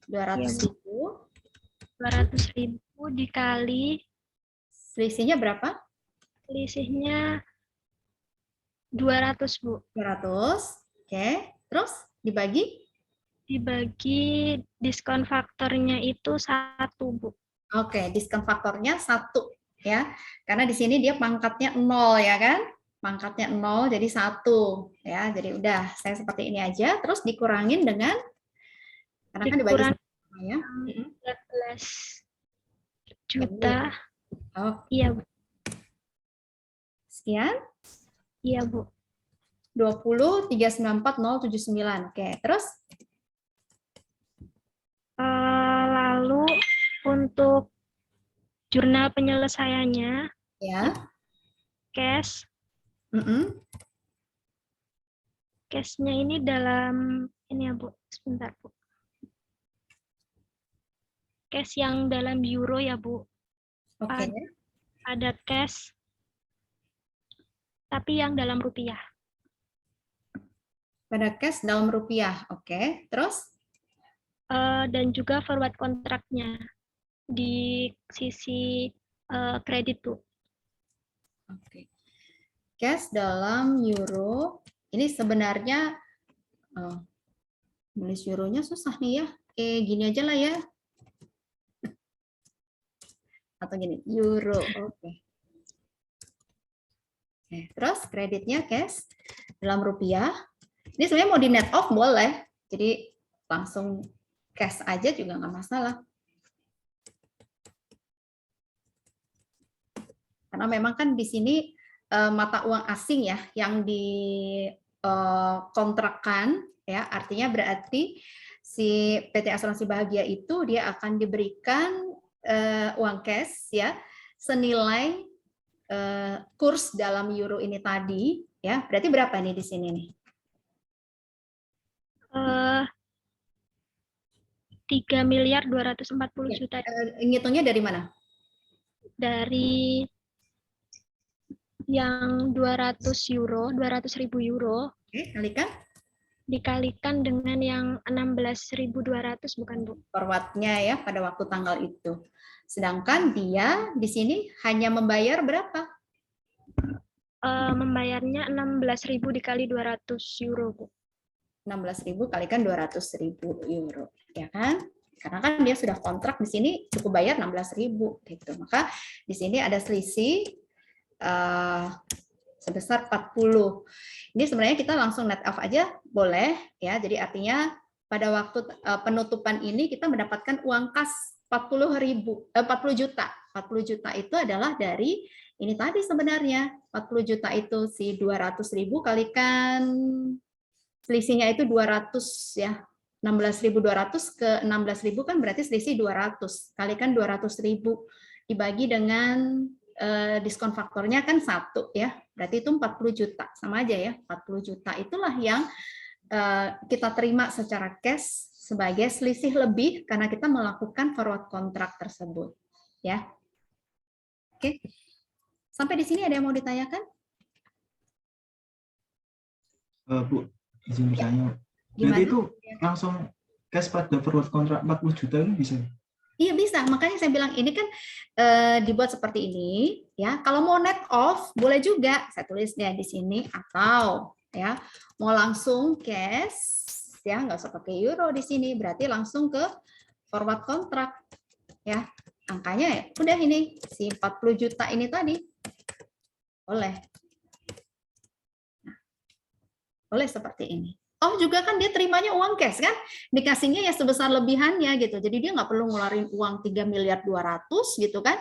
200.000. 200.000 dikali Selisihnya berapa? selisihnya 200, Bu. 200, oke. Terus dibagi? Dibagi diskon faktornya itu 1, Bu. Oke, diskon faktornya 1 ya. Karena di sini dia pangkatnya 0 ya kan? Pangkatnya 0 jadi 1 ya. Jadi udah saya seperti ini aja terus dikurangin dengan karena kan dibagi sama ya. 14 juta. Oh. Iya, Bu. Sekian? Iya, Bu. 20.394.079. Oke, terus? Lalu untuk jurnal penyelesaiannya, Ya. cash. Cash-nya ini dalam ini ya, Bu. Sebentar, Bu. Cash yang dalam euro ya, Bu. Oke. Ada cash tapi yang dalam rupiah. Pada cash dalam rupiah. Oke, terus? Dan juga forward kontraknya di sisi kredit, Bu. Oke. Cash dalam euro. Ini sebenarnya nulis euronya susah nih ya. Gini aja lah ya. Atau gini, euro. Oke. Terus kreditnya cash dalam rupiah. Ini sebenarnya mau di net off boleh. Jadi langsung cash aja juga nggak masalah. Karena memang kan di sini mata uang asing ya yang dikontrakkan ya, artinya berarti si PT Asuransi Bahagia itu dia akan diberikan uang cash ya senilai kurs dalam euro ini tadi ya. Berarti berapa nih di sini nih? 3.240.000.000 Ngitungnya dari mana? dari yang 200.000 euro Oke, kalikan dikalikan dengan yang 16.200, bukan Bu? forwardnya ya pada waktu tanggal itu. Sedangkan dia di sini hanya membayar berapa? Membayarnya 16.000 dikali 200 euro, Bu. 16.000 kalikan 200.000 euro, ya kan? Karena kan dia sudah kontrak di sini cukup bayar 16.000 gitu. Maka di sini ada selisih sebesar 40. Ini sebenarnya kita langsung net off aja boleh ya. Jadi artinya pada waktu penutupan ini kita mendapatkan uang kas 40 juta. 40 juta itu adalah dari ini tadi sebenarnya. 40 juta itu si 200.000 kalikan selisihnya itu 200 ya. 16.200 ke 16.000 kan berarti selisih 200. Kalikan 200.000 dibagi dengan diskon faktornya kan 1 ya. Berarti itu 40 juta. Sama aja ya. 40 juta itulah yang kita terima secara cash sebagai selisih lebih karena kita melakukan forward kontrak tersebut. Ya. Oke. Sampai di sini ada yang mau ditanyakan? Bu, izin bertanya. Gimana? Berarti itu langsung cash pada forward kontrak 40 juta itu bisa? Iya bisa, makanya saya bilang ini kan dibuat seperti ini ya. Kalau mau net off boleh juga, saya tulisnya di sini atau ya mau langsung cash ya nggak usah pakai euro di sini, berarti langsung ke forward kontrak ya. Angkanya ya udah ini si 40 juta ini tadi boleh. Nah, boleh seperti ini. Oh juga kan dia terimanya uang cash kan, dikasihnya ya sebesar lebihannya gitu, jadi dia nggak perlu ngeluarin uang 3.200.000.000 gitu kan,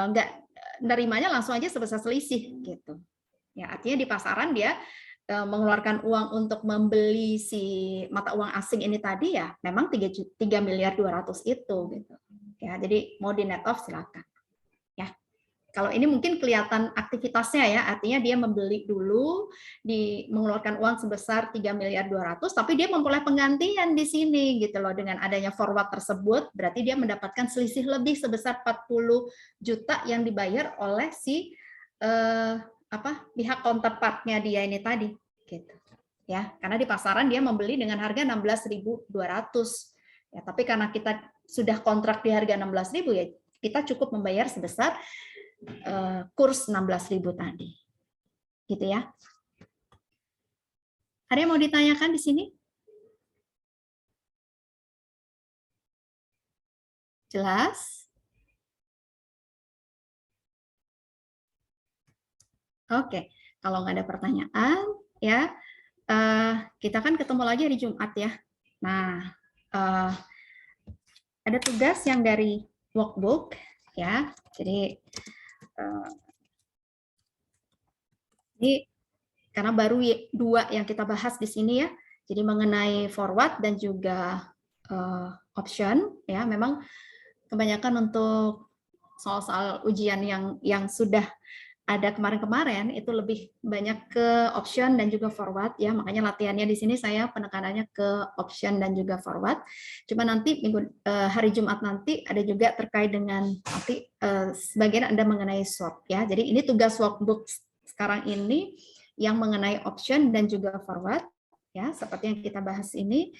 nggak nerimanya langsung aja sebesar selisih gitu. Ya artinya di pasaran dia mengeluarkan uang untuk membeli si mata uang asing ini tadi ya memang 3.200.000.000 itu gitu. Ya jadi mau di net off silakan. Kalau ini mungkin kelihatan aktivitasnya ya, artinya dia membeli dulu, mengeluarkan uang sebesar 3.200.000.000, tapi dia memperoleh penggantian di sini gitu loh dengan adanya forward tersebut, berarti dia mendapatkan selisih lebih sebesar 40 juta yang dibayar oleh si pihak counterpartnya dia ini tadi gitu. Ya, karena di pasaran dia membeli dengan harga 16.200. Ya, tapi karena kita sudah kontrak di harga 16.000 ya, kita cukup membayar sebesar kurs 16.000 tadi. Gitu ya. Ada yang mau ditanyakan di sini? Jelas? Oke, kalau nggak ada pertanyaan, ya kita kan ketemu lagi hari Jumat ya. Nah, ada tugas yang dari workbook ya. Jadi ini karena baru 2 yang kita bahas di sini ya. Jadi mengenai forward dan juga option ya. Memang kebanyakan untuk soal-soal ujian yang sudah ada kemarin-kemarin itu lebih banyak ke option dan juga forward ya, makanya latihannya di sini saya penekanannya ke option dan juga forward. Cuma nanti hari Jumat nanti ada juga terkait dengan nanti sebagian ada mengenai swap ya. Jadi ini tugas workbook sekarang ini yang mengenai option dan juga forward ya, seperti yang kita bahas ini.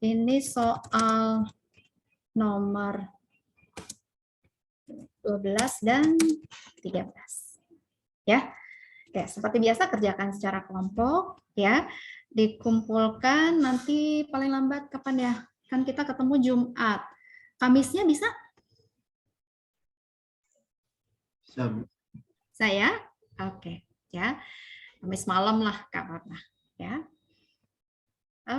Ini soal nomor 12 dan 13. Ya. Oke, seperti biasa kerjakan secara kelompok ya. Dikumpulkan nanti paling lambat kapan ya? Kan kita ketemu Jumat. Kamisnya bisa? Bisa, Bu. Saya? Oke, ya. Kamis malam lah kapan ya.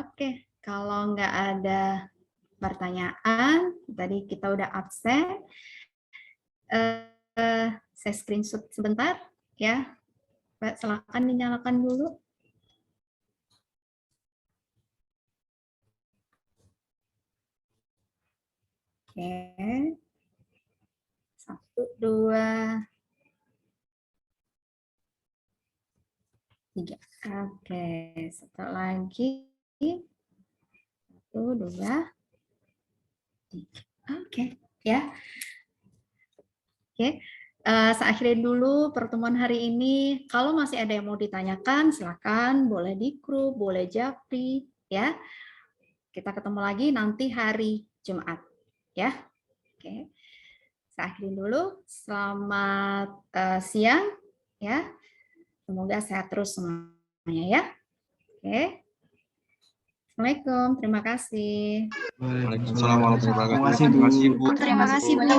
Oke, kalau nggak ada pertanyaan, tadi kita udah absen. Saya screenshot sebentar ya. Silakan dinyalakan dulu. Oke. 1, 2, 3. Oke, satu lagi. 1, 2, 3. Oke, ya. Oke. Saya akhirin dulu pertemuan hari ini. Kalau masih ada yang mau ditanyakan, silakan, boleh di grup, boleh japri, ya. Kita ketemu lagi nanti hari Jumat, ya. Oke. Saya akhirin dulu. Selamat siang, ya. Semoga sehat terus semuanya, ya. Oke. Assalamualaikum. Terima kasih. Waalaikumsalam warahmatullahi wabarakatuh. Terima kasih, Bu. Terima kasih, Bu.